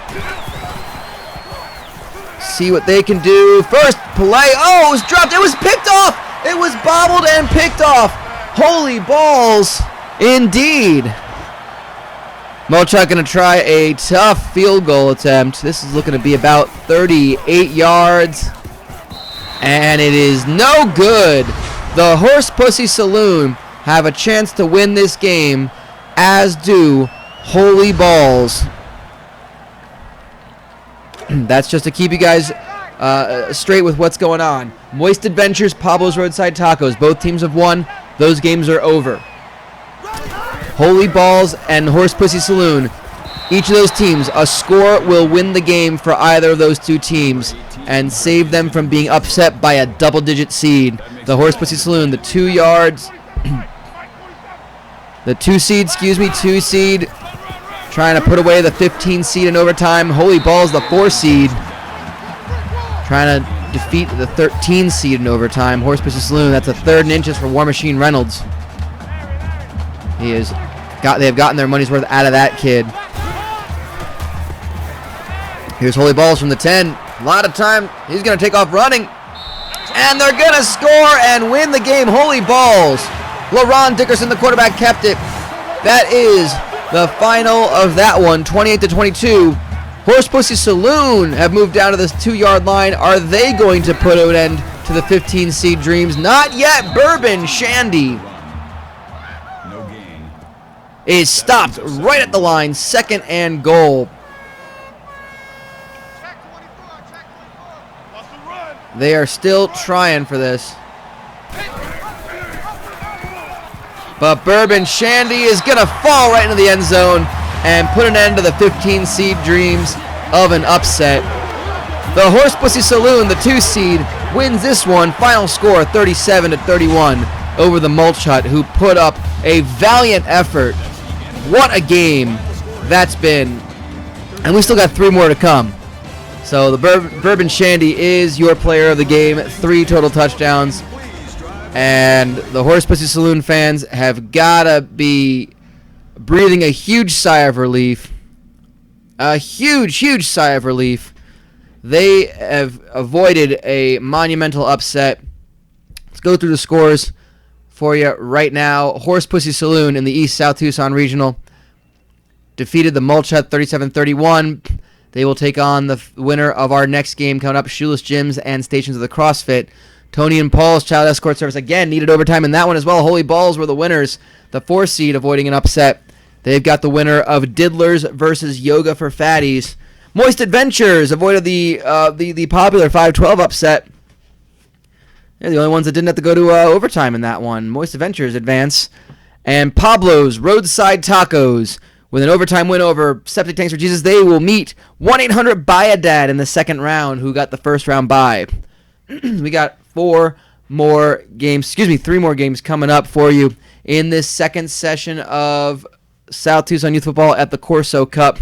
See what they can do. First play. Oh, it was dropped. It was picked off. It was bobbled and picked off. Holy balls, indeed. Mulch Hut going to try a tough field goal attempt. This is looking to be about 38 yards. And it is no good. The Horse Pussy Saloon have a chance to win this game, as do Holy Balls. That's just to keep you guys straight with what's going on. Moist Adventures, Pablo's Roadside Tacos. Both teams have won. Those games are over. Holy Balls and Horse Pussy Saloon. Each of those teams, a score will win the game for either of those two teams and save them from being upset by a double-digit seed. The Horse Pussy Saloon, the 2 yards. The 2 seed, trying to put away the 15 seed in overtime. Holy Balls, the 4 seed, trying to defeat the 13 seed in overtime. Horse Pussy Saloon, that's a 3rd and inches for War Machine Reynolds. They have gotten their money's worth out of that kid. Here's Holy Balls from the 10. A lot of time. He's going to take off running. And they're going to score and win the game. Holy balls. LaRon Dickerson, the quarterback, kept it. That is the final of that one, 28-22. Horse Pussy Saloon have moved down to this 2-yard line. Are they going to put an end to the 15 seed dreams? Not yet. Bourbon Shandy No gain. is stopped right at the line. 2nd and goal. They are still trying for this. But Bourbon Shandy is going to fall right into the end zone and put an end to the 15 seed dreams of an upset. The Horse Pussy Saloon, the 2 seed, wins this one. Final score 37-31 over the Mulch Hut, who put up a valiant effort. What a game that's been. And we still got 3 more to come. So the Bourbon Shandy is your player of the game. 3 total touchdowns. And the Horse Pussy Saloon fans have got to be breathing a huge sigh of relief. A huge, huge sigh of relief. They have avoided a monumental upset. Let's go through the scores for you right now. Horse Pussy Saloon in the East South Tucson Regional defeated the Mulch Hut 37-31. They will take on the winner of our next game coming up, Shoeless Gyms and Stations of the CrossFit. Tony and Paul's Child Escort Service again needed overtime in that one as well. Holy Balls were the winners. The 4 seed avoiding an upset. They've got the winner of Diddlers versus Yoga for Fatties. Moist Adventures avoided the popular 5-12 upset. They're the only ones that didn't have to go to overtime in that one. Moist Adventures advance. And Pablo's Roadside Tacos with an overtime win over Septic Tanks for Jesus. They will meet 1-800-Buy-A-Dad in the second round, who got the first round bye. We got 3 more games coming up for you in this second session of South Tucson Youth Football at the Corso Cup.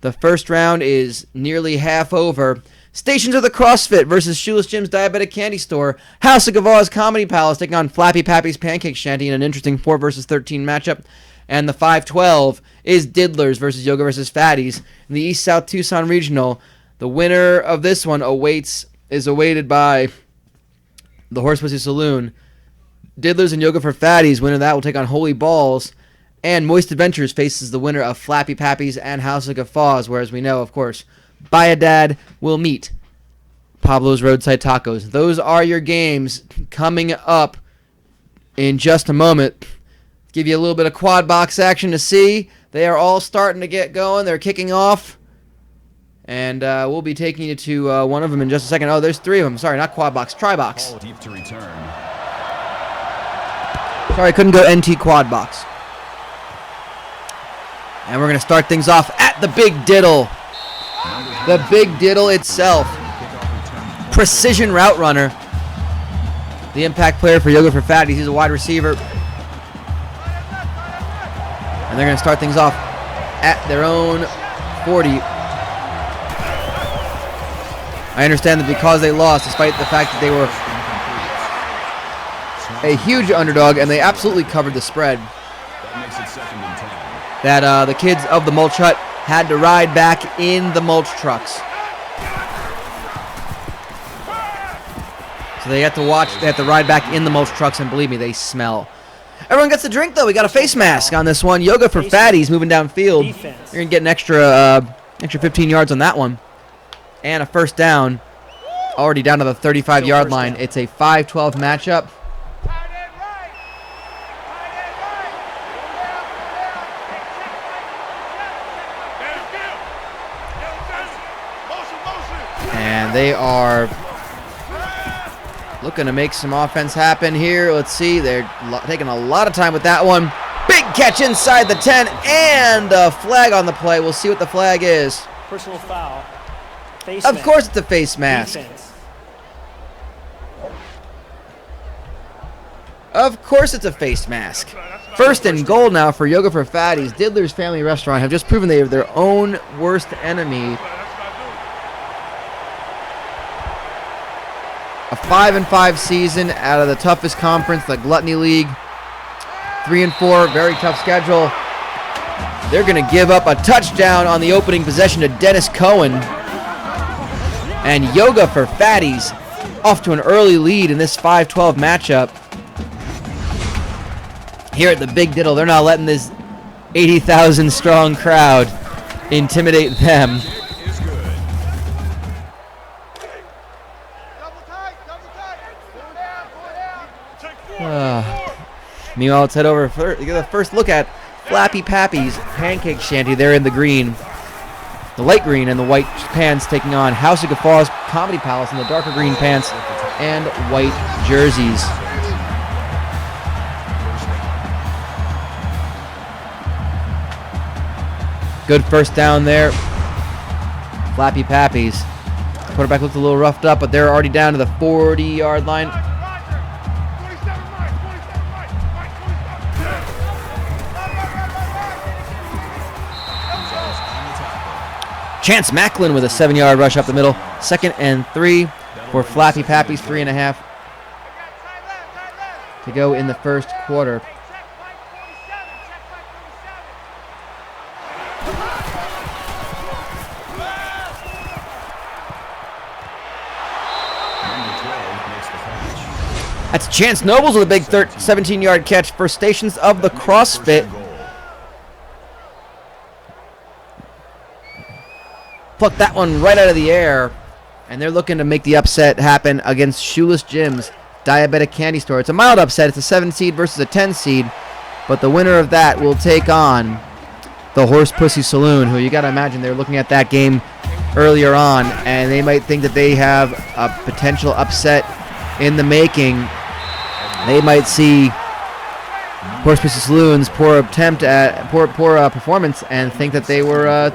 The first round is nearly half over. Stations of the CrossFit versus Shoeless Jim's Diabetic Candy Store. House of Gava's Comedy Palace taking on Flappy Pappy's Pancake Shanty in an interesting 4 versus 13 matchup. And the 5-12 is Diddlers versus Yoga versus Fatties in the East South Tucson Regional. The winner of this one is awaited by the Horse Pussy Saloon. Diddlers and Yoga for Fatties, winner of that will take on Holy Balls. And Moist Adventures faces the winner of Flappy Pappy's and House of Guffaws, whereas we know, of course, Buy-A-Dad will meet Pablo's Roadside Tacos. Those are your games coming up in just a moment. Give you a little bit of quad box action to see. They are all starting to get going. They're kicking off. And we'll be taking you to one of them in just a second. Oh, there's 3 of them. Sorry, not quad box, tri box. Ball deep to return. Sorry, I couldn't go NT quad box. And we're going to start things off at the Big Diddle. The Big Diddle itself. Precision route runner. The impact player for Yoga for Fatties. He's a wide receiver. And they're going to start things off at their own 40. I understand that because they lost, despite the fact that they were a huge underdog, and they absolutely covered the spread, That makes it 2nd and 10. that the kids of the Mulch Hut had to ride back in the mulch trucks. So they have to ride back in the mulch trucks, and believe me, they smell. Everyone gets a drink, though. We got a face mask on this one. Yoga for Fatties moving downfield. You're going to get an extra 15 yards on that one. And a first down, already down to the 35-yard line. It's a 5-12 matchup. And they are looking to make some offense happen here. Let's see. They're taking a lot of time with that one. Big catch inside the 10 and a flag on the play. We'll see what the flag is. Personal foul. Face Of mask. course it's a face mask. Defense. Of course it's a face mask. First and goal now for Yoga for Fatties. Diddler's Family Restaurant have just proven they are their own worst enemy. A 5-5 season out of the toughest conference, the Gluttony League. 3-4, very tough schedule. They're going to give up a touchdown on the opening possession to Dennis Cohen. And Yoga for Fatties off to an early lead in this 5-12 matchup. Here at the Big Diddle, they're not letting this 80,000 strong crowd intimidate them. Meanwhile, let's head over for get a first look at Flappy Pappy's Pancake Shanty. They're in the green, the light green and the white pants, taking on House of Guffaws Comedy Palace in the darker green pants and white jerseys. Good first down there. Flappy Pappies. Quarterback looked a little roughed up, but they're already down to the 40-yard line. Chance Macklin with a 7-yard rush up the middle. 2nd and 3 for Flappy Pappies. 3.5 to go in the first quarter. That's Chance Nobles with a big 17-yard catch for Stations of the CrossFit. Plucked that one right out of the air, and they're looking to make the upset happen against Shoeless Jim's Diabetic Candy Store. It's a mild upset. It's a 7 seed versus a 10 seed, but the winner of that will take on the Horse Pussy Saloon, who you got to imagine they're looking at that game earlier on, and they might think that they have a potential upset in the making. They might see Horse Pussy Saloon's poor performance and think that they were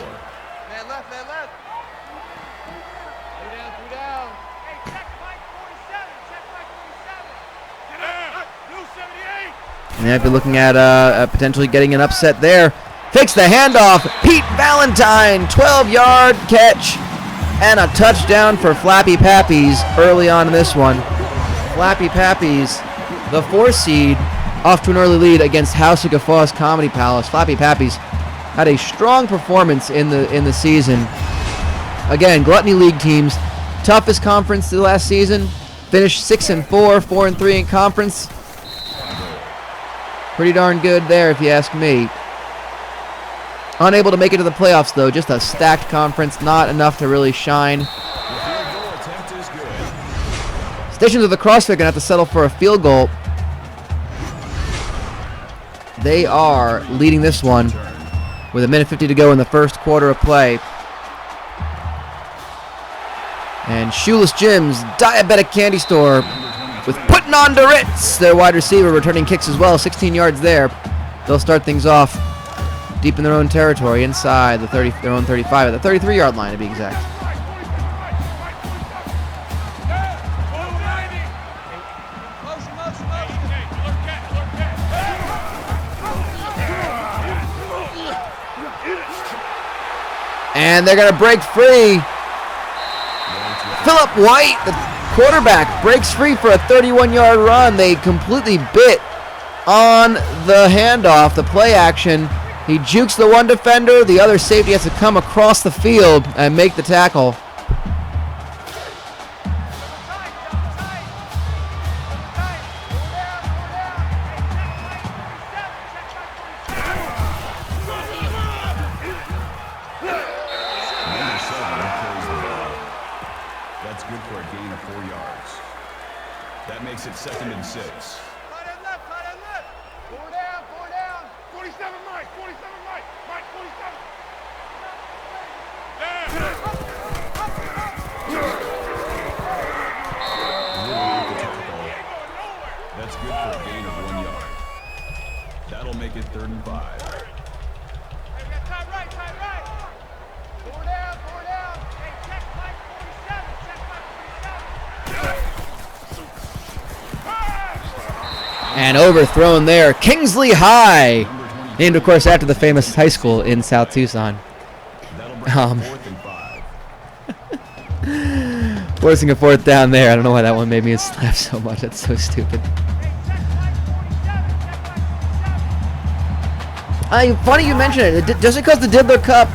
and they might be looking at potentially getting an upset there. Fakes the handoff. Pete Valentine, 12-yard catch and a touchdown for Flappy Pappies early on in this one. Flappy Pappies, the 4 seed, off to an early lead against House of Guffaws Comedy Palace. Flappy Pappies had a strong performance in the season. Again, Gluttony League teams, toughest conference the last season. Finished 6-4, 4-3 in conference. Pretty darn good there, if you ask me. Unable to make it to the playoffs, though. Just a stacked conference, not enough to really shine. Stations of the CrossFit are going to have to settle for a field goal. They are leading this one with 1:50 to go in the first quarter of play. And Shoeless Jim's Diabetic Candy Store with Putting on the Ritz, their wide receiver, returning kicks as well, 16 yards there. They'll start things off deep in their own territory, inside their own 35, at the 33-yard line to be exact. And they're going to break free. Phillip White, the quarterback, breaks free for a 31-yard run. They completely bit on the handoff, the play action. He jukes the one defender. The other safety has to come across the field and make the tackle. That's good for a gain of 4 yards. That makes it 2nd and 6. Tight end left. 4 down. 47 Mike, 47 Mike, 47. That's good for a gain of 1 yard. That'll make it 3rd and 5. Hey, we got tight right. 4 down. Hey, check Mike 47. And overthrown there. Kingsley High, named, of course, after the famous high school in South Tucson. That'll bring it 4th and 5. Forcing a 4th down there. I don't know why that one made me laugh so much. That's so stupid. Funny you mention it. Just because the Diddler Cup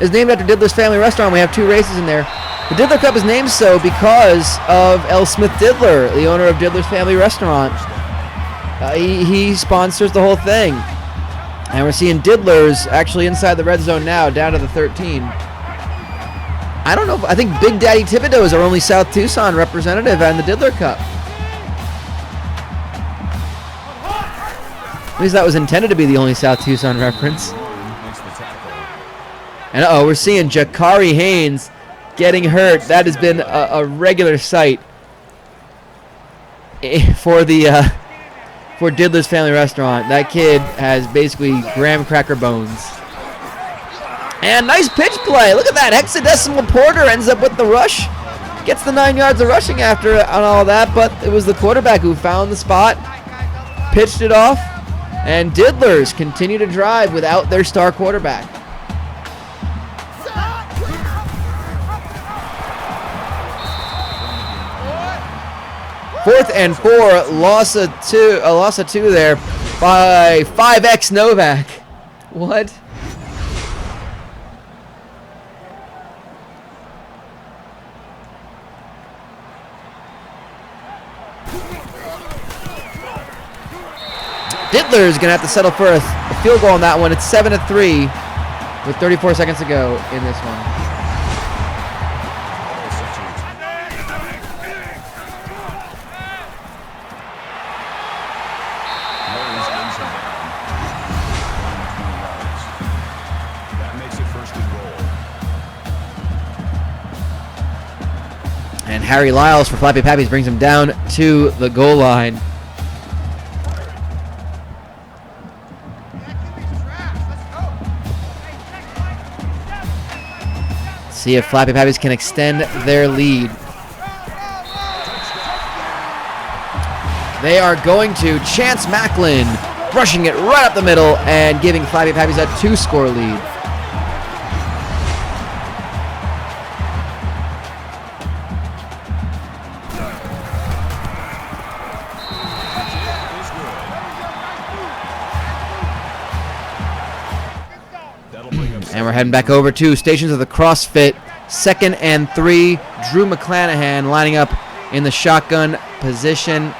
is named after Diddler's Family Restaurant, we have 2 races in there. The Diddler Cup is named so because of L. Smith Diddler, the owner of Diddler's Family Restaurant. He sponsors the whole thing. And we're seeing Diddlers actually inside the red zone now, down to the 13. I don't know. I think Big Daddy Thibodeau is our only South Tucson representative in the Diddler Cup. At least that was intended to be the only South Tucson reference. And we're seeing Jakari Haynes getting hurt. That has been a regular sight for the for Diddler's Family Restaurant. That kid has basically graham cracker bones. And nice pitch play. Look at that. Hexadecimal Porter ends up with the rush. Gets the 9 yards of rushing after on all that, but it was the quarterback who found the spot, pitched it off, and Diddlers continue to drive without their star quarterback. Fourth and 4, loss of two there by 5X Novak. What? Diddler is going to have to settle for a field goal on that one. It's 7-3 with 34 seconds to go in this one. That makes it first and goal. And Harry Lyles for Flappy Pappies brings him down to the goal line. See if Flappy Pappies can extend their lead. They are going to. Chance Macklin rushing it right up the middle and giving Flappy Pappies a 2-score lead. And we're heading back over to Stations of the CrossFit. 2nd and 3. Drew McClanahan lining up in the shotgun position.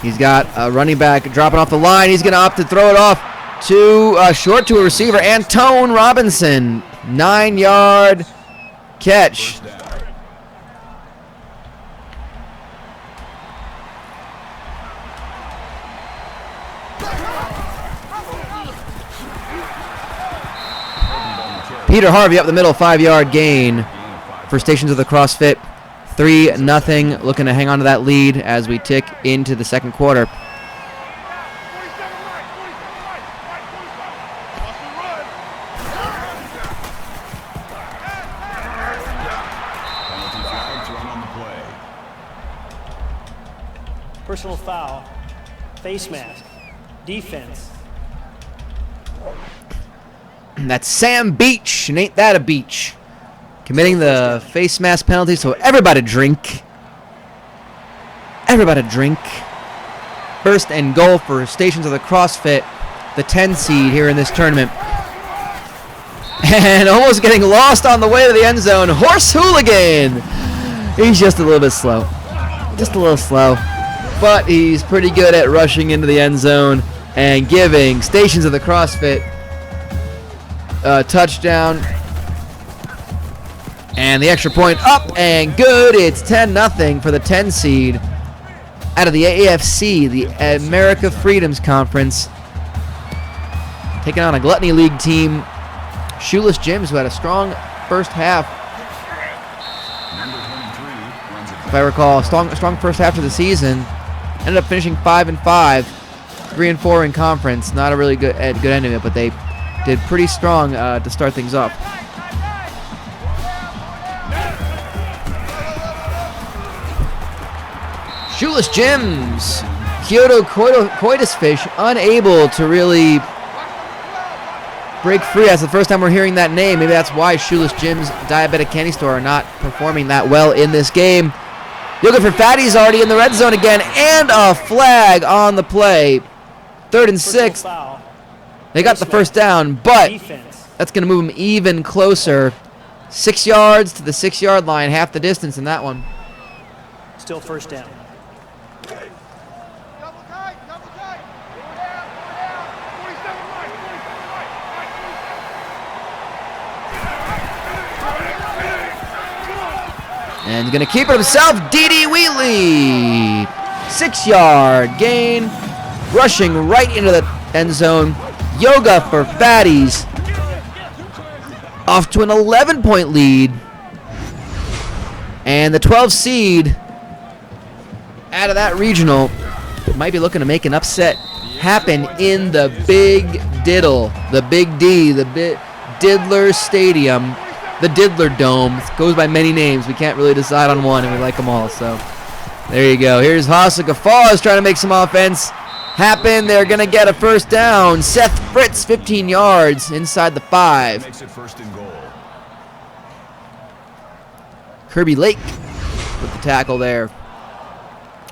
He's got a running back dropping off the line. He's going to opt to throw it off to short to a receiver, Antone Robinson. 9-yard catch. Peter Harvey up the middle, 5-yard gain for Stations of the CrossFit. 3-0, looking to hang on to that lead as we tick into the second quarter. Personal foul. Face mask. Defense. That's Sam Beach, and ain't that a beach? Committing the face mask penalty, so everybody drink. Everybody drink. First and goal for Stations of the CrossFit, the 10 seed here in this tournament. And almost getting lost on the way to the end zone, Horse Hooligan. He's just a little bit slow. Just a little slow. But he's pretty good at rushing into the end zone and giving Stations of the CrossFit touchdown, and the extra point up and good. It's 10-0 for the 10 seed out of the AFC, the America Freedoms Conference, taking on a Gluttony League team, Shoeless Jims, who had a strong first half. If I recall, strong first half of the season. Ended up finishing 5-5, 3-4 in conference. Not a really good end of it, but they did pretty strong to start things off. Shoeless Jims, Kyoto Coitus Fish, unable to really break free. That's the first time we're hearing that name. Maybe that's why Shoeless Jims Diabetic Candy Store are not performing that well in this game. Looking for Fatty's already in the red zone again, and a flag on the play. 3rd and 6. They got the first down, but that's going to move them even closer 6 yards to the 6-yard line, half the distance in that one. Still first down. Double tight, double tight. Four down, 47 right, 47 right, right, 47. And he's going to keep it himself. D.D. Wheatley. 6-yard gain. Rushing right into the end zone. Yoga for Fatties. Off to an 11-point lead. And the 12 seed out of that regional might be looking to make an upset happen in the Big Diddle. The Big D. The Diddler Stadium. The Diddler Dome. It goes by many names. We can't really decide on one, and we like them all. So there you go. Here's Hasa Gafaz trying to make some offense happen. They're going to get a first down. Seth Fritz, 15 yards inside the 5. Makes it first and goal. Kirby Lake with the tackle there.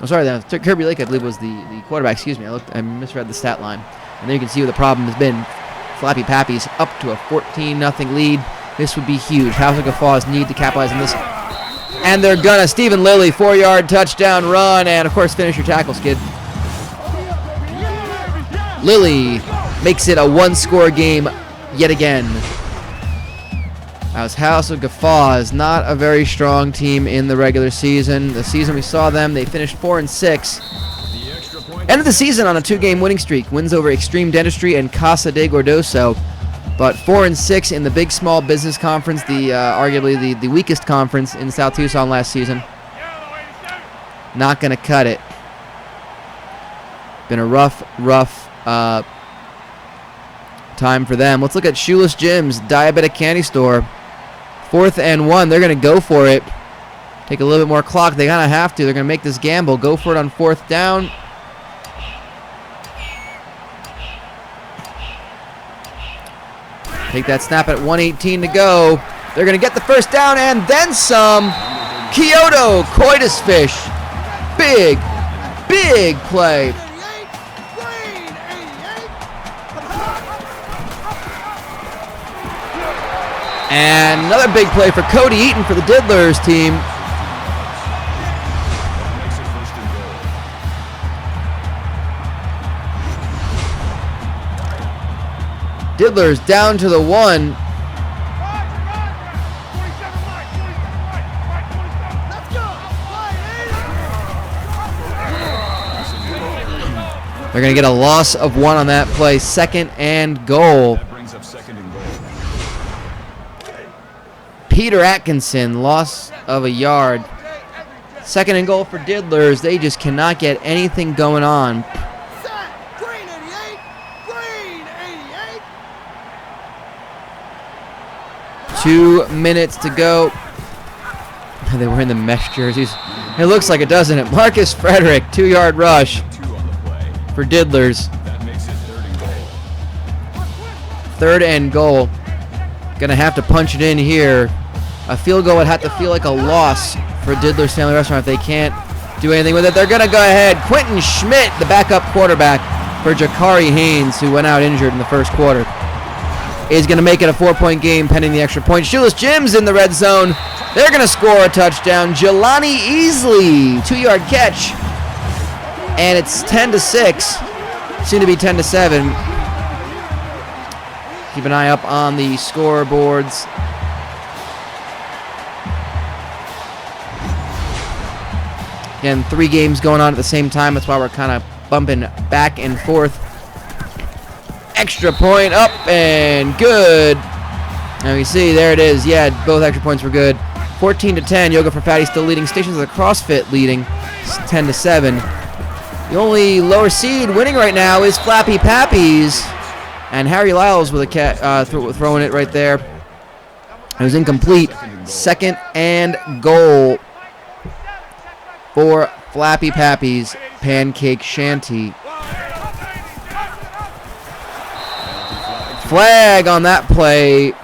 Oh, sorry, Kirby Lake, I believe, was the quarterback. Excuse me, I misread the stat line. And there you can see what the problem has been. Flappy Pappies up to a 14-0 lead. This would be huge. Hasa Gafaz need to capitalize on this. And they're gonna. Stephen Lilly, 4-yard touchdown run, and of course finish your tackle, Skid. Lilly makes it a 1-score game yet again. As House of Gafaz, not a very strong team in the regular season. The season we saw them, they finished 4-6. Ended the season on a 2-game winning streak. Wins over Extreme Dentistry and Casa de Gordoso. But 4-6 in the Big Small Business Conference, the arguably the weakest conference in South Tucson last season. Not going to cut it. Been a rough time for them. Let's look at Shoeless Jim's Diabetic Candy Store. 4th and 1. They're going to go for it. Take a little bit more clock. They kind of have to. They're going to make this gamble. Go for it on 4th down. Take that snap at 1:18 to go. They're going to get the first down and then some. Kyoto Coitus Fish. Big play. And another big play for Cody Eaton for the Diddlers team. Makes it first and goal. Diddlers down to the 1. They're going to get a loss of 1 on that play. 2nd and goal. That brings up 2nd and goal. Peter Atkinson, loss of a yard. 2nd and goal for Diddlers. They just cannot get anything going on. 2 minutes to go. They were in the mesh jerseys. It looks like it, doesn't it? Marcus Frederick, 2-yard rush 2 on the play. for Diddlers. That makes it 3rd and goal. 3rd and goal. Gonna have to punch it in here. A field goal would have to feel like a loss for Diddlers Family Restaurant if they can't do anything with it. They're gonna go ahead. Quentin Schmidt, the backup quarterback for Jakari Haynes, who went out injured in the first quarter, is going to make it a 4-point game pending the extra point. Shoeless Jim's in the red zone. They're going to score a touchdown. Jelani Easley, 2-yard catch. And it's 10-6. Soon to be 10-7. Keep an eye up on the scoreboards. Again, 3 games going on at the same time. That's why we're kind of bumping back and forth. Extra point up and good. Now you see, there it is. Yeah, both extra points were good. 14-10. Yoga for Fatty still leading. Stations of the CrossFit leading. It's 10-7. The only lower seed winning right now is Flappy Pappies, and Harry Lyles with a throwing it right there. It was incomplete. 2nd and goal for Flappy Pappies Pancake Shanty. Flag on that play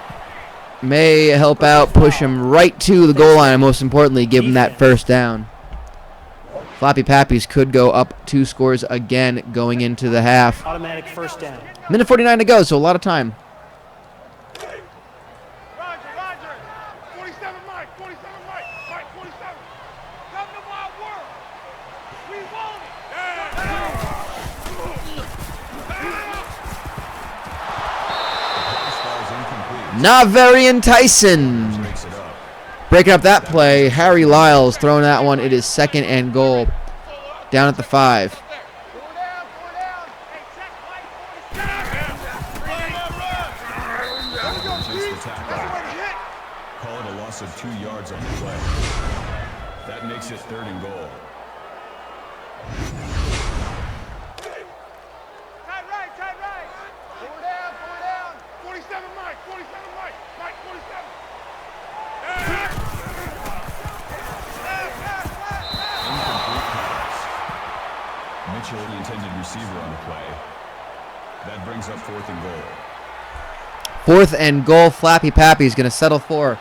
may help out, push him right to the goal line, and most importantly, give him that first down. Flappy Pappies could go up 2 scores again going into the half. Automatic first down. Minute 49 to go, so a lot of time. Not very enticing. Breaks it up. Breaking up that play. Harry Lyles throwing that one. It is 2nd and goal. Down at the 5. Four down. Hey, check right. 47. Chase the tackle. Call it a loss of 2 yards on the play. That makes it 3rd and goal. Tight right. Four down. 47, Mike. Mike, 47. Incomplete pass. Mitchell, the intended receiver on the play. That brings up 4th and goal. 4th and goal. Flappy Pappy's going to settle for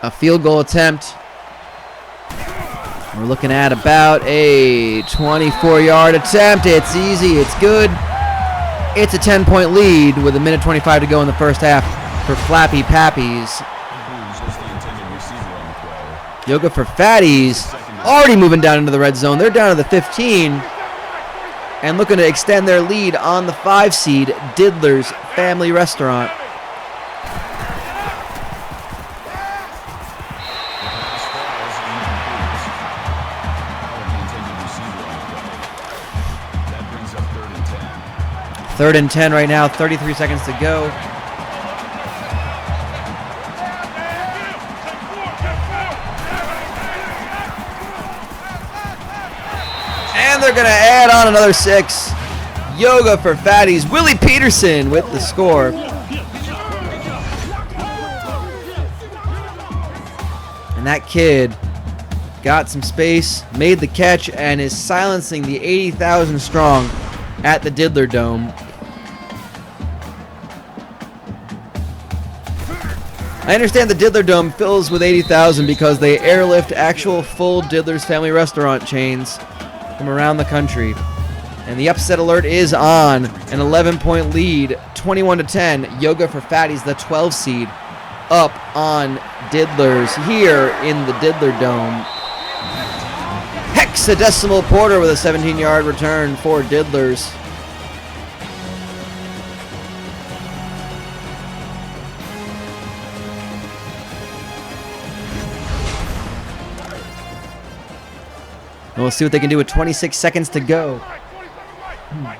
a field goal attempt. We're looking at about a 24-yard attempt. It's easy. It's good. It's a 10-point lead with 1:25 to go in the first half for Flappy Pappy's. Booz was the intended receiver on the play. Yoga for Fatties already moving down into the red zone. They're down to the 15 and looking to extend their lead on the 5 seed Diddler's Family Restaurant. That brings up 3rd and 10. 3rd and 10 right now, 33 seconds to go. And they're going to add on another 6. Yoga for Fatties. Willie Peterson with the score. And that kid got some space, made the catch, and is silencing the 80,000 strong at the Diddler Dome. I understand the Diddler Dome fills with 80,000 because they airlift actual full Diddler's Family Restaurant chains from around the country. And the upset alert is on. An 11-point lead, 21-10. Yoga for Fatties, the 12 seed, up on Diddlers here in the Diddler Dome. Hexadecimal Porter with a 17-yard return for Diddlers. And we'll see what they can do with 26 seconds to go. I'm on.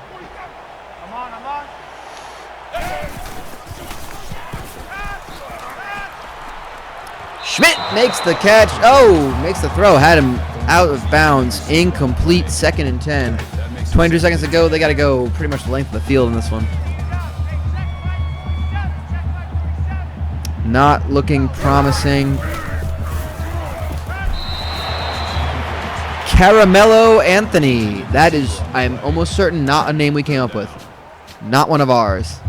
Schmidt makes the catch. Oh, makes the throw. Had him out of bounds. Incomplete. 2nd and 10. 22 seconds to go. They got to go pretty much the length of the field in this one. Not looking promising. Caramello Anthony. That is, I'm almost certain, not a name we came up with. Not one of ours.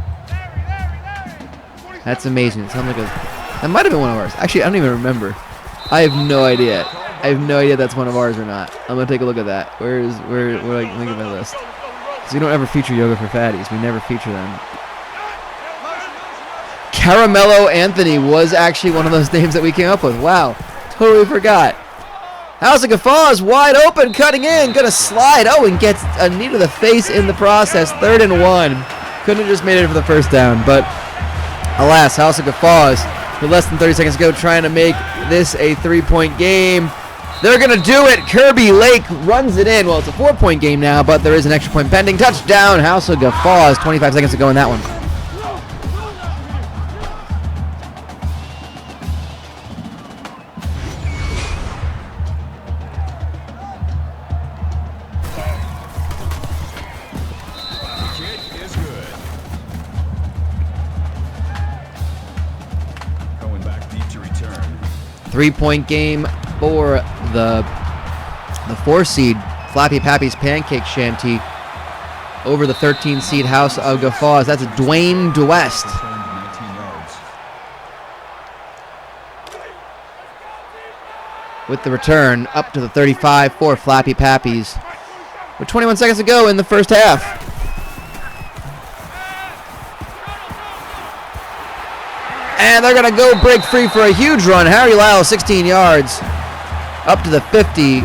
That's amazing. It sounds like that might have been one of ours. Actually, I don't even remember. I have no idea. I have no idea if that's one of ours or not. I'm gonna take a look at that. Where let me get my list. Because we don't ever feature Yoga for Fatties. We never feature them. Caramello Anthony was actually one of those names that we came up with. Wow. Totally forgot. House of Guffaw is wide open, cutting in, gonna slide. Oh, and gets a knee to the face in the process. 3rd and 1. Couldn't have just made it for the first down, but alas, House of Guffaws with less than 30 seconds to go, trying to make this a 3-point game. They're gonna do it. Kirby Lake runs it in. Well, it's a 4-point game now, but there is an extra point pending. Touchdown, House of Guffaws. 25 seconds to go in that one. Kick is good. Going back deep to return. 3-point game for the 4 seed Flappy Pappy's Pancake Shanty over the 13 seed House of Guffaws. That's Dwayne DeWest. 19 yards. With the return up to the 35 for Flappy Pappy's. With 21 seconds to go in the first half. And they're going to go break free for a huge run. Harry Lyles, 16 yards. Up to the 50.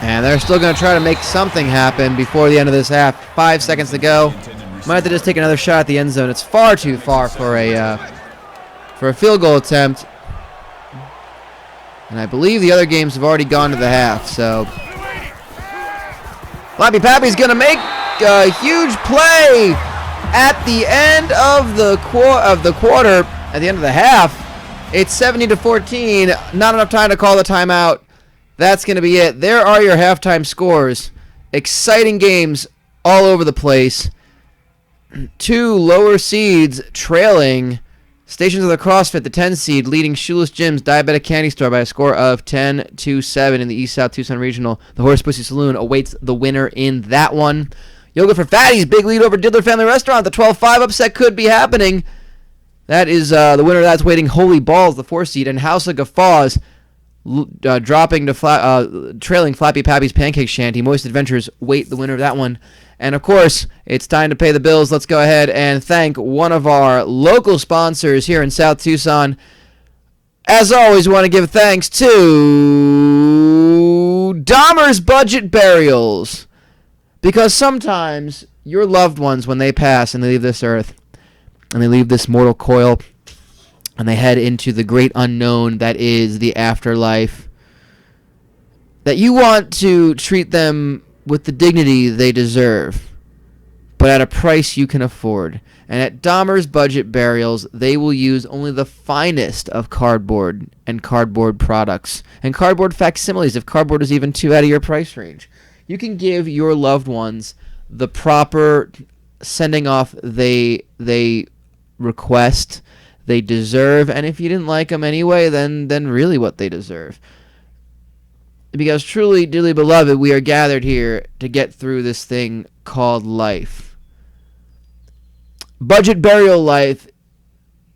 And they're still going to try to make something happen before the end of this half. 5 seconds to go. Might have to just take another shot at the end zone. It's far too far for a field goal attempt. And I believe the other games have already gone to the half. So Flappy Pappy's going to make a huge play at the end of the quarter, at the end of the half. It's 70-14. Not enough time to call the timeout. That's going to be it. There are your halftime scores. Exciting games all over the place. 2 lower seeds trailing Stations of the CrossFit, the 10 seed, leading Shoeless Jim's Diabetic Candy Store by a score of 10-7 in the East South Tucson Regional. The Horse Pussy Saloon awaits the winner in that one. Yoga for Fatties, big lead over Diddler Family Restaurant. The 12-5 upset could be happening. That is the winner that's waiting. Holy Balls, the 4 seed, and House of Guffaws dropping to trailing Flappy Pappy's Pancake Shanty. Moist Adventures wait the winner of that one. And, of course, it's time to pay the bills. Let's go ahead and thank one of our local sponsors here in South Tucson. As always, we want to give thanks to Dahmer's Budget Burials. Because sometimes your loved ones, when they pass and they leave this earth, and they leave this mortal coil, and they head into the great unknown that is the afterlife, that you want to treat them with the dignity they deserve, but at a price you can afford. And at Dahmer's Budget Burials, they will use only the finest of cardboard and cardboard products, and cardboard facsimiles if cardboard is even too out of your price range. You can give your loved ones the proper sending off they request, they deserve, and if you didn't like them anyway, then really what they deserve. Because truly, dearly beloved, we are gathered here to get through this thing called life. Budget burial life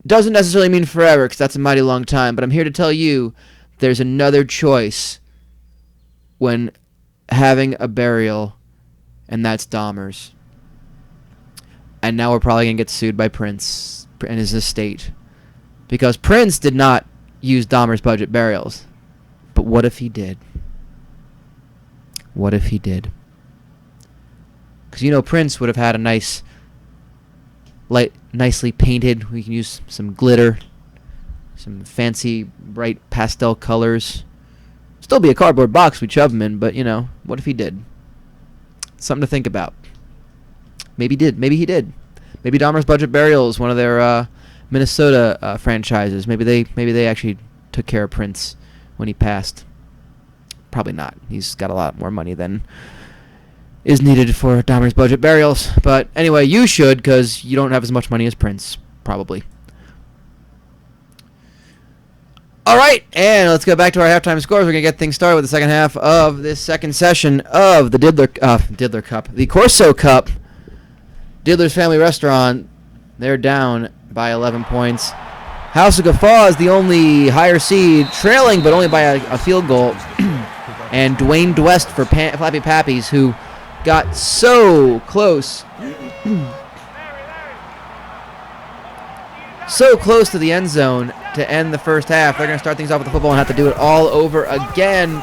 doesn't necessarily mean forever, because that's a mighty long time, but I'm here to tell you there's another choice when having a burial, and that's Dahmer's. And now we're probably going to get sued by Prince and his estate, because Prince did not use Dahmer's Budget Burials. But what if he did? What if he did? Because Prince would have had a nicely painted. We can use some glitter, some fancy bright pastel colors. Still be a cardboard box we'd shove him in, but what if he did? Something to think about. Maybe he did. Maybe Dahmer's Budget Burial is one of their Minnesota franchises. Maybe they actually took care of Prince when he passed. Probably not. He's got a lot more money than is needed for Dahmer's Budget Burials. But anyway, you should, because you don't have as much money as Prince, probably. All right, and let's go back to our halftime scores. We're going to get things started with the second half of this second session of the Diddler Cup, the Corso Cup. Diddler's Family Restaurant, they're down by 11 points. House of Guffaws, the only higher seed, trailing but only by a field goal. And Dwayne Dwest for Flappy Pappies, who got so close. So close to the end zone to end the first half. They're going to start things off with the football and have to do it all over again.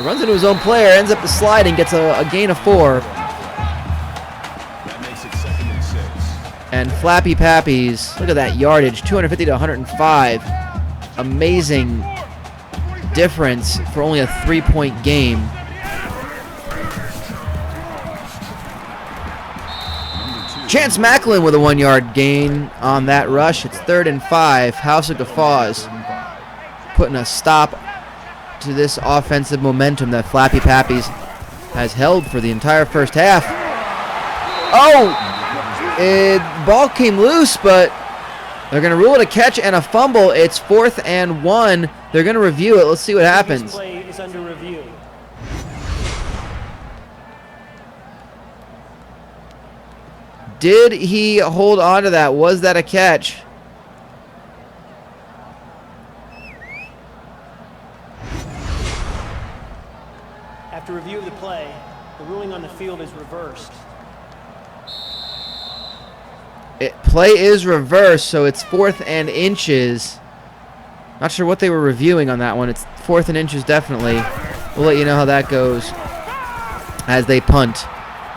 Runs into his own player, ends up sliding, gets a gain of 4. That makes it 2nd and 6. And Flappy Pappies, look at that yardage, 250 to 105. Amazing difference for only a 3-point game. Chance Macklin with a 1-yard gain on that rush. It's 3rd and 5. House of Guffaws putting a stop to this offensive momentum that Flappy Pappies has held for the entire first half. Ball came loose, but they're going to rule it a catch and a fumble. It's 4th and 1. They're going to review it. Let's see what happens. This play is under review. Did he hold on to that? Was that a catch? After review of the play, the ruling on the field is reversed. Play is reversed, so it's 4th and inches. Not sure what they were reviewing on that one. It's 4th and inches, definitely. We'll let you know how that goes as they punt.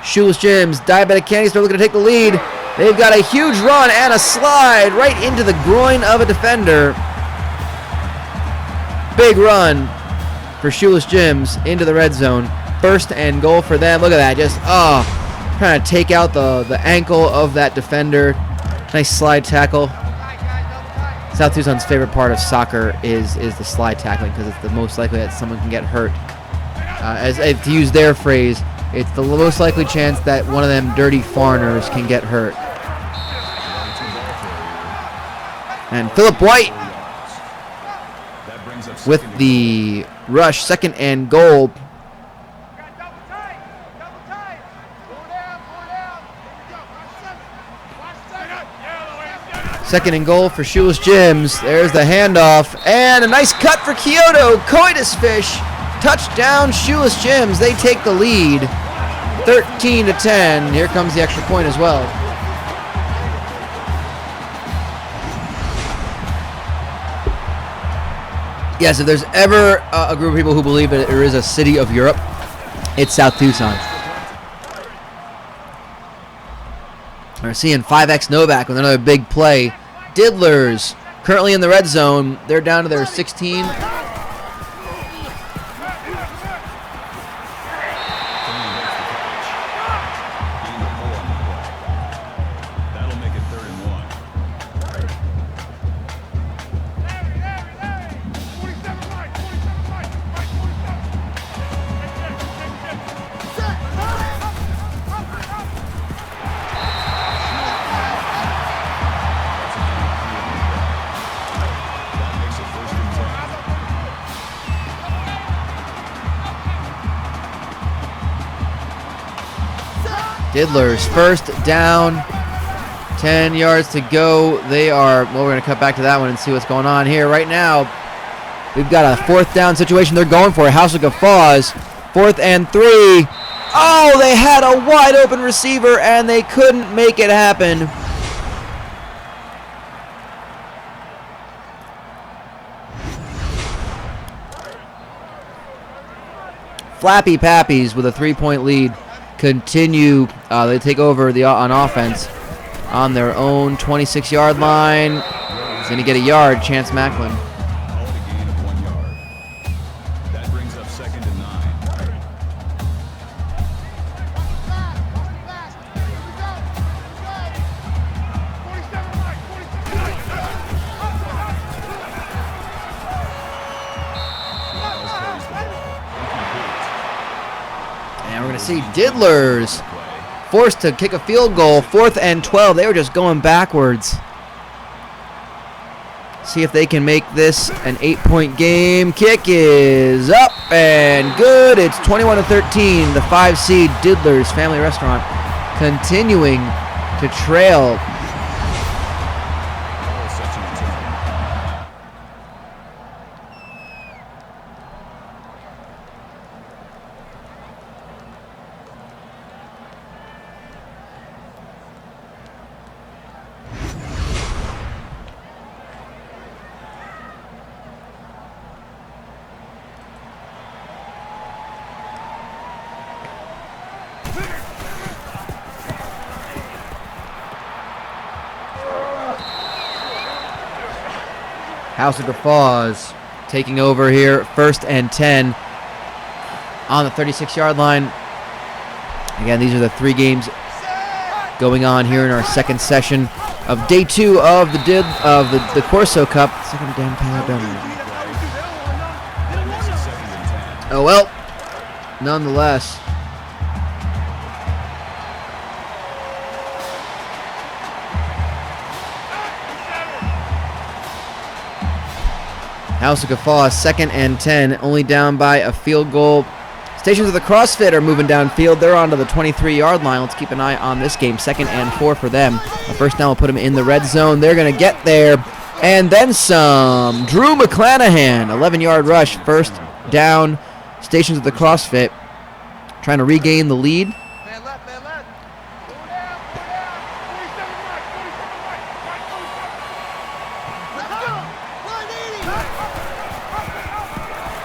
Shoeless Jim's Diabetic Candy Store looking to take the lead. They've got a huge run and a slide right into the groin of a defender. Big run for Shoeless Jim's into the red zone. 1st and goal for them. Look at that. Just, trying to take out the ankle of that defender. Nice slide tackle. South Tucson's favorite part of soccer is the slide tackling because it's the most likely that someone can get hurt. To use their phrase, it's the most likely chance that one of them dirty foreigners can get hurt. And Philip White with the rush, 2nd and goal. Second and goal for Shoeless Jim's. There's the handoff. And a nice cut for Kyoto. Coitus Fish. Touchdown, Shoeless Jim's. They take the lead. 13-10. Here comes the extra point as well. Yes, if there's ever a group of people who believe that there is a city of Europe, it's South Tucson. We're seeing 5X Novak with another big play. Diddlers currently in the red zone. They're down to their 16. Diddlers, 1st down, 10 yards to go. They are, well, we're going to cut back to that one and see what's going on here. Right now, we've got a 4th down situation. They're going for a House of Guffaws. 4th and 3. Oh, they had a wide open receiver and they couldn't make it happen. Flappy Pappies with a 3-point lead. Continue, they take over on offense on their own 26-yard line. He's going to get a yard, Chance Macklin. Called a gain of 1 yard. That brings up 2nd and 9. And we're going to see Diddlers forced to kick a field goal. 4th and 12. They were just going backwards. See if they can make this an 8-point game. Kick is up and good. It's 21-13. The 5 seed Diddlers Family Restaurant continuing to trail. House of Guffaws taking over here. 1st and 10 on the 36-yard line. Again, these are the 3 games going on here in our 2nd session of day 2 of the Corso Cup. Second damn Alabama. Oh well, nonetheless. House of Guffaws, 2nd and 10, only down by a field goal. Stations of the CrossFit are moving downfield. They're onto the 23-yard line. Let's keep an eye on this game. 2nd and 4 for them. A 1st down will put them in the red zone. They're going to get there. And then some. Drew McClanahan, 11-yard rush. 1st down. Stations of the CrossFit trying to regain the lead. Man left, man left. Go down, 47 right, 47 right, right, 47. Let's go. 180.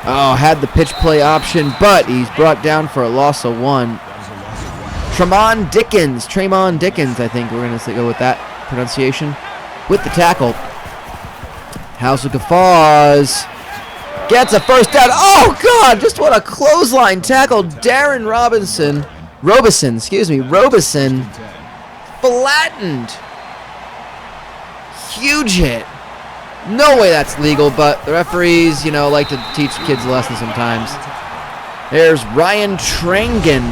Oh, had the pitch play option, but he's brought down for a loss of 1. Tremont Dickens, I think we're going to go with that pronunciation, with the tackle. House of Guffaws gets a first down. Oh, God, just what a clothesline tackle. Darren Robison, flattened. Huge hit. No way that's legal, but the referees, like to teach kids a lesson sometimes. There's Ryan Trangen.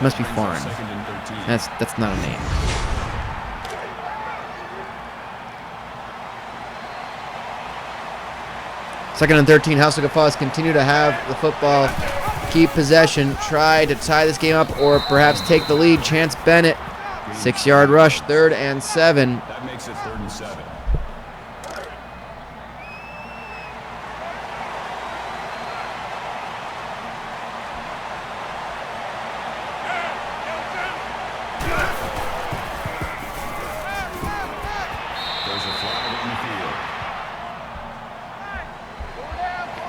Must be foreign. That's not a name. Second and 13. House of Guffaws continue to have the football, keep possession, try to tie this game up, or perhaps take the lead. Chance Bennett, 6-yard rush, 3rd and 7. That makes it 3rd and 7.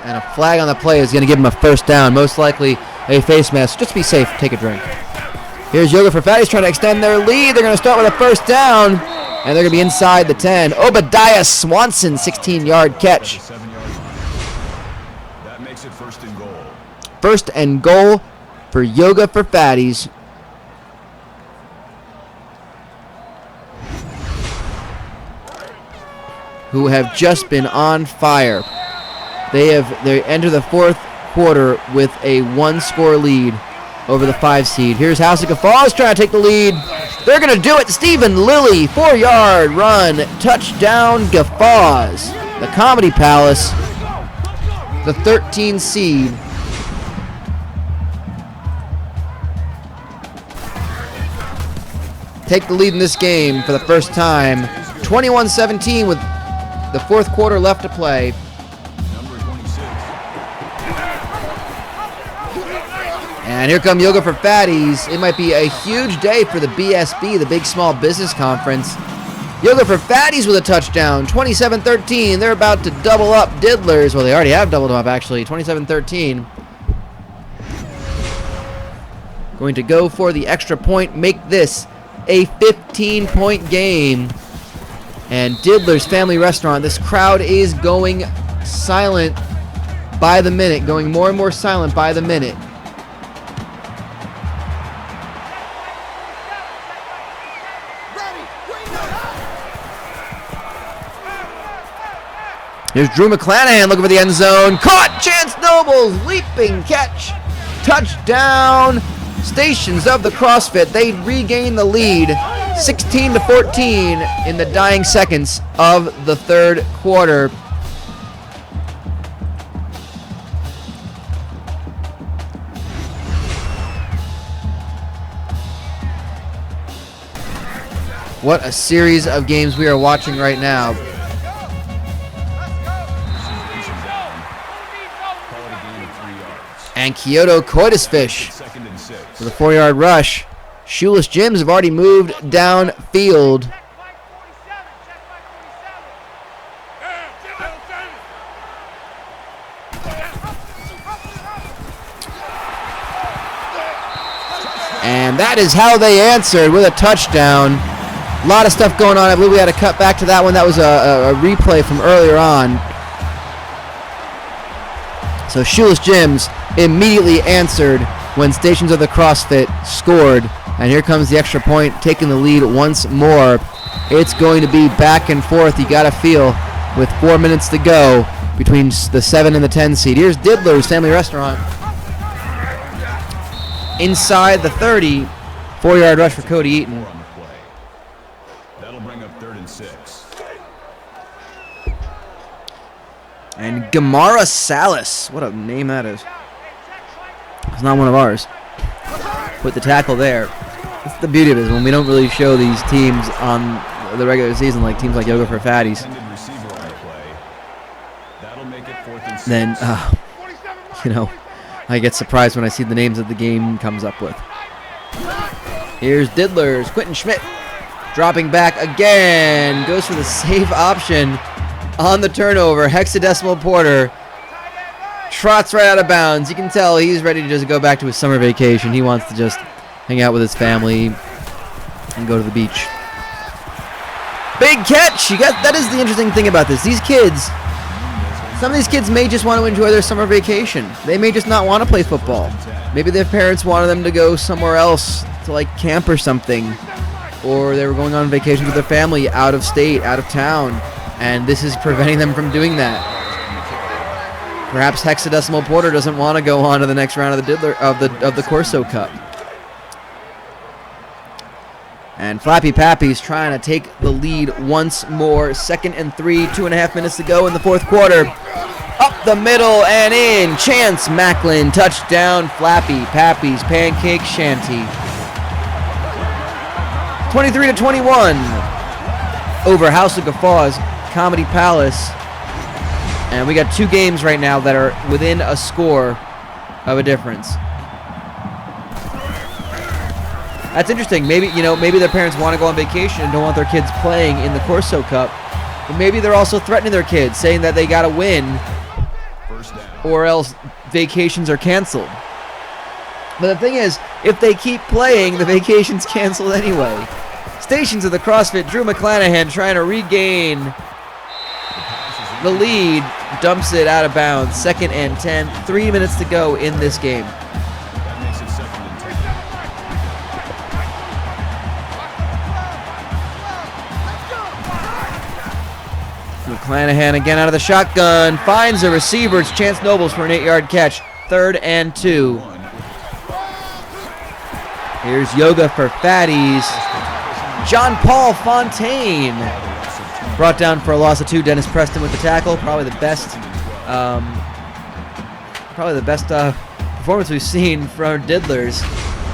And a flag on the play is going to give him a first down. Most likely a face mask. Just to be safe, take a drink. Here's Yoga for Fatties trying to extend their lead. They're going to start with a first down. And they're going to be inside the 10. Obadiah Swanson, 16-yard catch. That makes it 1st and goal. 1st and goal for Yoga for Fatties. Who have just been on fire. They enter the 4th quarter with a 1-score lead over the 5 seed. Here's House of Guffaws trying to take the lead. They're going to do it. Stephen Lilly, 4-yard run. Touchdown Guffaws. The Comedy Palace, the 13 seed. Take the lead in this game for the first time. 21-17 with the 4th quarter left to play. And here come Yoga for Fatties. It might be a huge day for the BSB, the Big Small Business Conference. Yoga for Fatties with a touchdown, 27-13. They're about to double up Diddlers. Well, they already have doubled them up, actually, 27-13. Going to go for the extra point, make this a 15-point game. And Diddler's Family Restaurant, this crowd is going silent by the minute, going more and more silent by the minute. Here's Drew McClanahan looking for the end zone. Caught! Chance Nobles, leaping catch. Touchdown. Stations of the CrossFit. They regain the lead, 16-14 in the dying seconds of the 3rd quarter. What a series of games we are watching right now. And Kyoto Coitusfish with a 4-yard rush. Shoeless Jims have already moved downfield. And that is how they answered, with a touchdown. A lot of stuff going on. I believe we had to cut back to that one. That was a replay from earlier on. So Shoeless Jims immediately answered when Stations of the CrossFit scored. And here comes the extra point, taking the lead once more. It's going to be back and forth, you got to feel, with 4 minutes to go between the 7 and the 10 seed. Here's Diddler's Family Restaurant. Inside the 30, 4-yard rush for Cody Eaton. That'll bring up 3rd and 6. And Gamara Salas, what a name that is. It's not one of ours. Put the tackle there. That's the beauty of it, is when we don't really show these teams on the regular season, like teams like Yoga for Fatties. Then, I get surprised when I see the names that the game comes up with. Here's Diddlers, Quentin Schmidt dropping back again. Goes for the save option on the turnover. Hexadecimal Porter trots right out of bounds. You can tell he's ready to just go back to his summer vacation. He wants to just hang out with his family and go to the beach. Big catch! That is the interesting thing about this. These kids, some of these kids may just want to enjoy their summer vacation. They may just not want to play football. Maybe their parents wanted them to go somewhere else to like camp or something. Or they were going on vacation with their family out of state, out of town. And this is preventing them from doing that. Perhaps Hexadecimal Porter doesn't want to go on to the next round of the Corso Cup. And Flappy Pappy's trying to take the lead once more. 2nd and 3, 2.5 minutes to go in the fourth quarter. Up the middle and in. Chance Macklin, touchdown. Flappy Pappy's Pancake Shanty. 23-21 over House of Guffaws Comedy Palace. And we got 2 games right now that are within a score of a difference. That's interesting. Maybe their parents want to go on vacation and don't want their kids playing in the Corso Cup. But maybe they're also threatening their kids, saying that they got to win or else vacations are canceled. But the thing is, if they keep playing, the vacation's canceled anyway. Stations of the CrossFit, Drew McClanahan trying to regain the lead, dumps it out of bounds. 2nd and 10, 3 minutes to go in this game. McClanahan again out of the shotgun, finds a receiver. It's Chance Nobles for an 8-yard catch. 3rd and 2. Here's Yoga for Fatties. John Paul Fontaine brought down for a loss of 2. Dennis Preston with the tackle. Probably the best performance we've seen from our Diddlers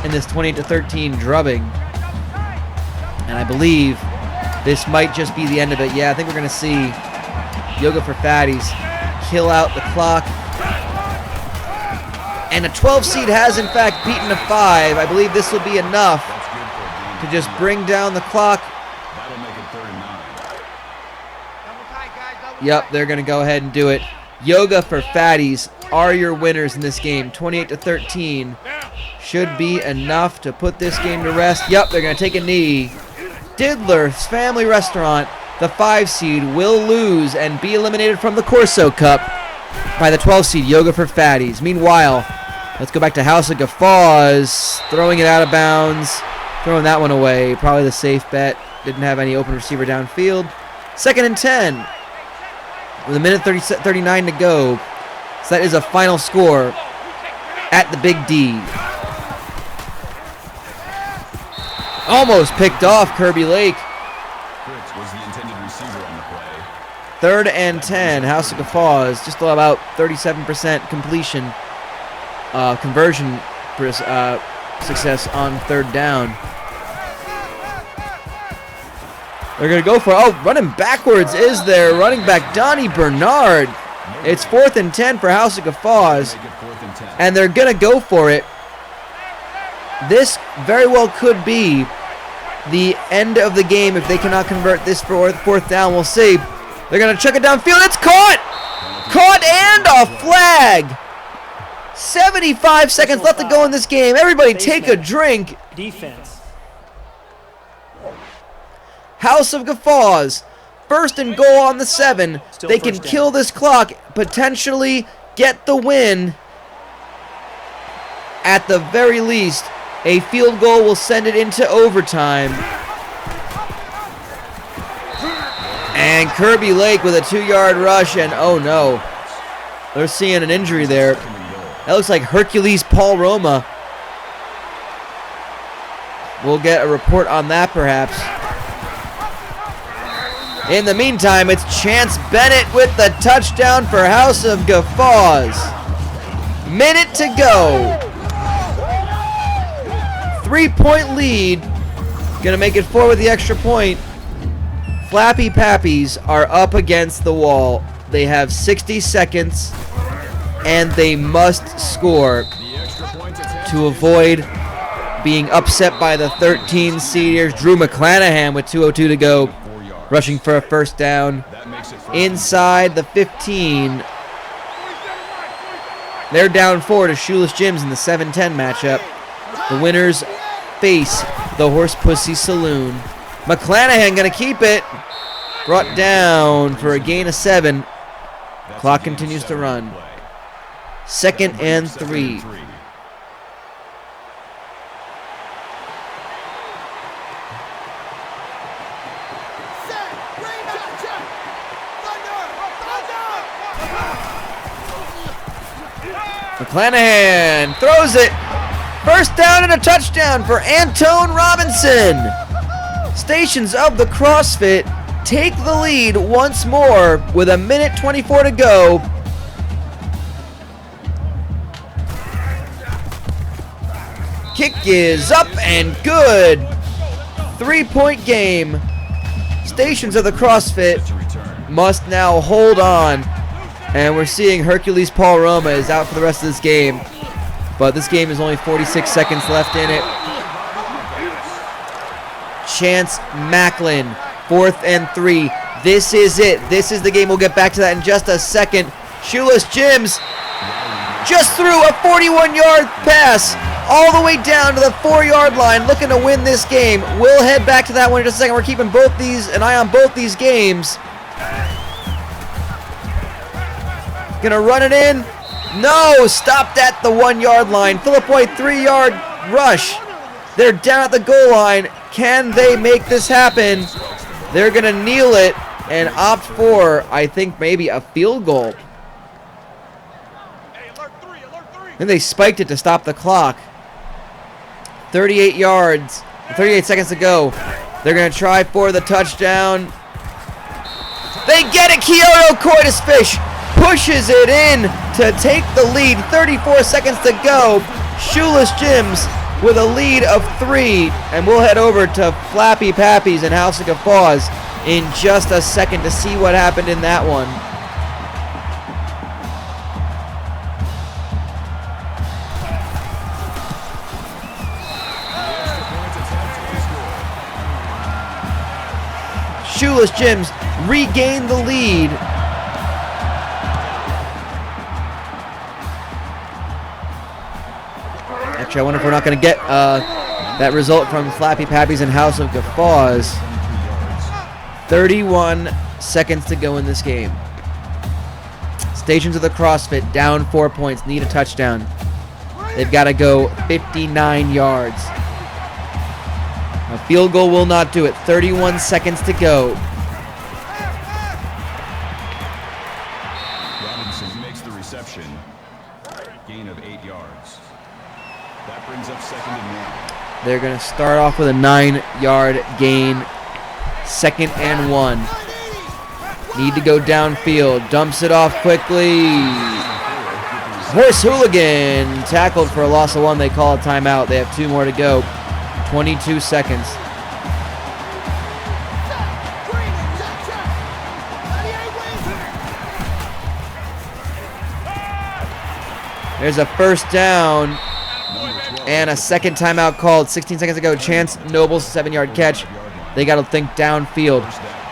in this 28-13 drubbing. And I believe this might just be the end of it. Yeah, I think we're going to see Yoga for Fatties kill out the clock. And a 12 seed has, in fact, beaten a 5. I believe this will be enough to just bring down the clock. That'll make it 3rd and 9. Yep, they're going to go ahead and do it. Yoga for Fatties are your winners in this game. 28-13 should be enough to put this game to rest. Yep, they're going to take a knee. Diddler's Family Restaurant, the 5 seed, will lose and be eliminated from the Corso Cup by the 12 seed, Yoga for Fatties. Meanwhile, let's go back to House of Guffaws, throwing it out of bounds, throwing that one away. Probably the safe bet. Didn't have any open receiver downfield. 2nd and 10 with 1:39 to go. So that is a final score at the Big D. Almost picked off Kirby Lake. Fritz was the intended receiver on the play. 3rd and 10. House of Guffaws just about 37% completion, conversion success on 3rd down. They're going to go for, running backwards is their running back, Donnie Bernard. It's 4th and 10 for House of Guffaws, and they're going to go for it. This very well could be the end of the game if they cannot convert this 4th down. We'll see. They're going to chuck it downfield. It's caught! Caught and a flag! 75 seconds left to go in this game. Everybody take a drink. Defense. House of Guffaws, 1st and goal on the 7. Still They can first down. kill this clock, potentially get the win. At the very least, a field goal will send it into overtime. And Kirby Lake with a 2-yard rush, and oh no, they're seeing an injury there. That looks like Hercules Paul Roma. We'll get a report on that perhaps. In the meantime, it's Chance Bennett with the touchdown for House of Guffaws. Minute to go. 3-point lead. Gonna make it 4 with the extra point. Flappy Pappies are up against the wall. They have 60 seconds, and they must score to avoid being upset by the 13 seed. Here's Drew McClanahan with 2:02 to go, rushing for a 1st down inside the 15. They're down 4 to Shoeless Jims in the 7-10 matchup. The winners face the Horse Pussy Saloon. McClanahan going to keep it. Brought down for a gain of 7. Clock continues to run. 2nd and 3. McClanahan throws it. First down and a touchdown for Antone Robinson. Stations of the CrossFit take the lead once more with 1:24 to go. Kick is up and good. 3-point game. Stations of the CrossFit must now hold on. And we're seeing Hercules Paul Roma is out for the rest of this game. But this game is only 46 seconds left in it. Chance Macklin, 4th and 3. This is it. This is the game. We'll get back to that in just a second. Shoeless Jims just threw a 41-yard pass all the way down to the 4-yard line, looking to win this game. We'll head back to that one in just a second. We're keeping an eye on both these games. Gonna run it in. No, stopped at the 1-yard line. Philip White, 3-yard rush. They're down at the goal line. Can they make this happen? They're gonna kneel it and opt for, I think, maybe a field goal. And they spiked it to stop the clock. 38 yards, 38 seconds to go. They're gonna try for the touchdown. They get it. Kyoto Coitusfish pushes it in to take the lead. 34 seconds to go. Shoeless Jims with a lead of 3. And we'll head over to Flappy Pappies and House of Guffaws in just a second to see what happened in that one. Shoeless Jims regain the lead. Actually, I wonder if we're not going to get that result from Flappy Pappies and House of Guffaws. 31 seconds to go in this game. Stations of the CrossFit down 4 points, need a touchdown. They've got to go 59 yards. A field goal will not do it. 31 seconds to go. Robinson makes the reception. Gain of 8 yards. That brings up 2nd and 1. They're going to start off with a 9-yard gain. 2nd and 1. Need to go downfield. Dumps it off quickly. Horse Hooligan tackled for a loss of 1. They call a timeout. They have 2 more to go. 22 seconds. There's a first down and a second timeout called. 16 seconds to go. Chance Noble's 7-yard catch. They got to think downfield.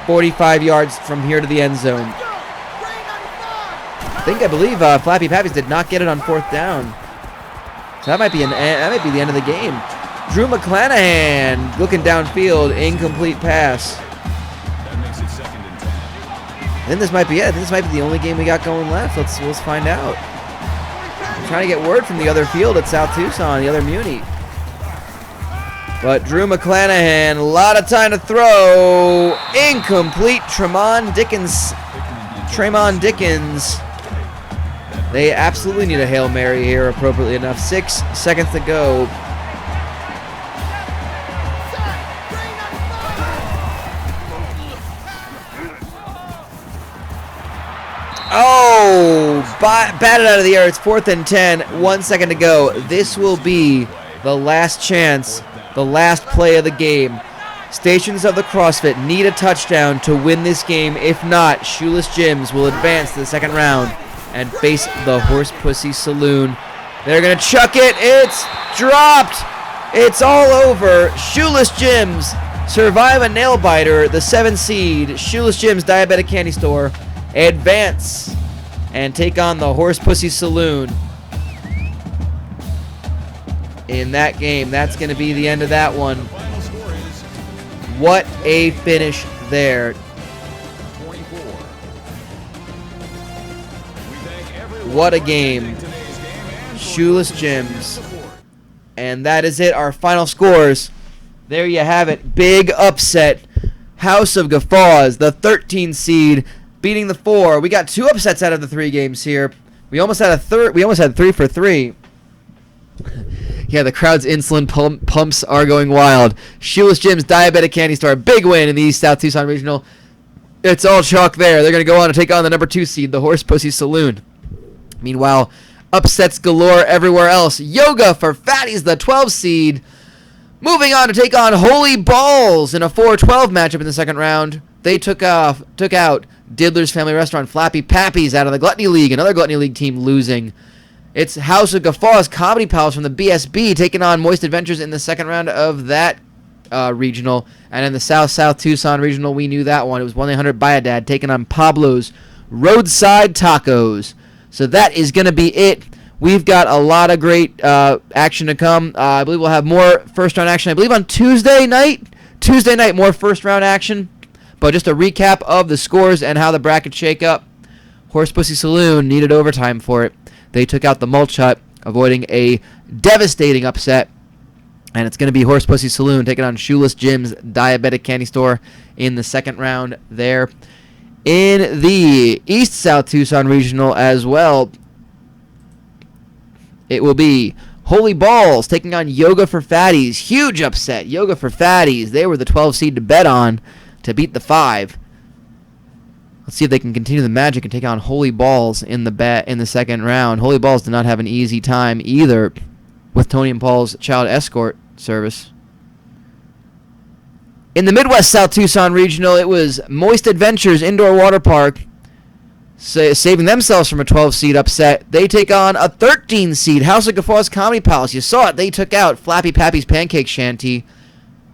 45 yards from here to the end zone. I believe Flappy Pappies did not get it on 4th down. So that might be the end of the game. Drew McClanahan looking downfield, incomplete pass. That makes it 2nd and 10. Then this might be it. This might be the only game we got going left. Let's find out. I'm trying to get word from the other field at South Tucson, the other Muni. But Drew McClanahan, a lot of time to throw. Incomplete. Tremon Dickens. They absolutely need a Hail Mary here, appropriately enough. 6 seconds to go. Oh, batted out of the air. It's 4th and 10. 1 second to go. This will be the last chance, the last play of the game. Stations of the CrossFit need a touchdown to win this game. If not, Shoeless Jims will advance to the 2nd round and face the Horse Pussy Saloon. They're going to chuck it. It's dropped. It's all over. Shoeless Jims survive a nail biter. The 7 seed, Shoeless Jims Diabetic Candy Store, advance and take on the Horse Pussy Saloon in that game. That's going to be the end of that one. Final score is What a finish there. 24. We thank everyone What a for game. attending today's game and for Shoeless your continued Jims. support. And that is it, our final scores. There you have it. Big upset. House of Guffaws, the 13 seed, beating the 4. We got 2 upsets out of the 3 games here. We almost had a third. We almost had 3 for 3. Yeah, the crowd's insulin pumps are going wild. Shoeless Jim's Diabetic Candy Store, big win in the East South Tucson Regional. It's all chalk there. They're going to go on to take on the number 2 seed, the Horse Pussy Saloon. Meanwhile, upsets galore everywhere else. Yoga for Fatties, the 12 seed. Moving on to take on Holy Balls in a 4-12 matchup in the second round. They took out Diddler's Family Restaurant Flappy Pappies out of the Gluttony League. Another Gluttony League team losing. It's House of Guffaws Comedy Pals from the BSB taking on Moist Adventures in the second round of that regional. And in the South Tucson regional, we knew that one. It was 1-800 Buy-A-Dad taking on Pablo's Roadside Tacos. So that is going to be it. We've got a lot of great action to come. I believe we'll have more first-round action. I believe on Tuesday night. Tuesday night, more first-round action. But just a recap of the scores and how the brackets shake up. Horse Pussy Saloon needed overtime for it. They took out the Mulch Hut, avoiding a devastating upset. And it's going to be Horse Pussy Saloon taking on Shoeless Jim's Diabetic Candy Store in the second round there. In the East South Tucson Regional as well, it will be Holy Balls taking on Yoga for Fatties. Huge upset. Yoga for Fatties. They were the 12 seed to bet on to beat the 5. Let's see if they can continue the magic and take on Holy Balls in the second round. Holy Balls did not have an easy time either with Tony and Paul's child escort service. In the Midwest South Tucson Regional, it was Moist Adventures Indoor Water Park saving themselves from a 12 seed upset. They take on a 13 seed House of Guffaws Comedy Palace. You saw it. They took out Flappy Pappy's Pancake Shanty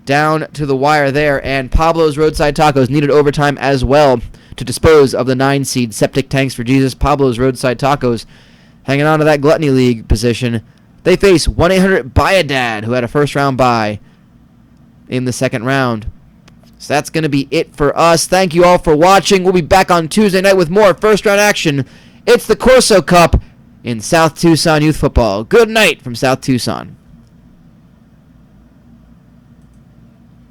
down to the wire there, and Pablo's Roadside Tacos needed overtime as well to dispose of the 9 seed Septic Tanks for Jesus. Pablo's Roadside Tacos hanging on to that Gluttony League position. They face 1-800 Buy-A-Dad, who had a first-round bye in the second round. So that's going to be it for us. Thank you all for watching. We'll be back on Tuesday night with more first-round action. It's the Corso Cup in South Tucson Youth Football. Good night from South Tucson.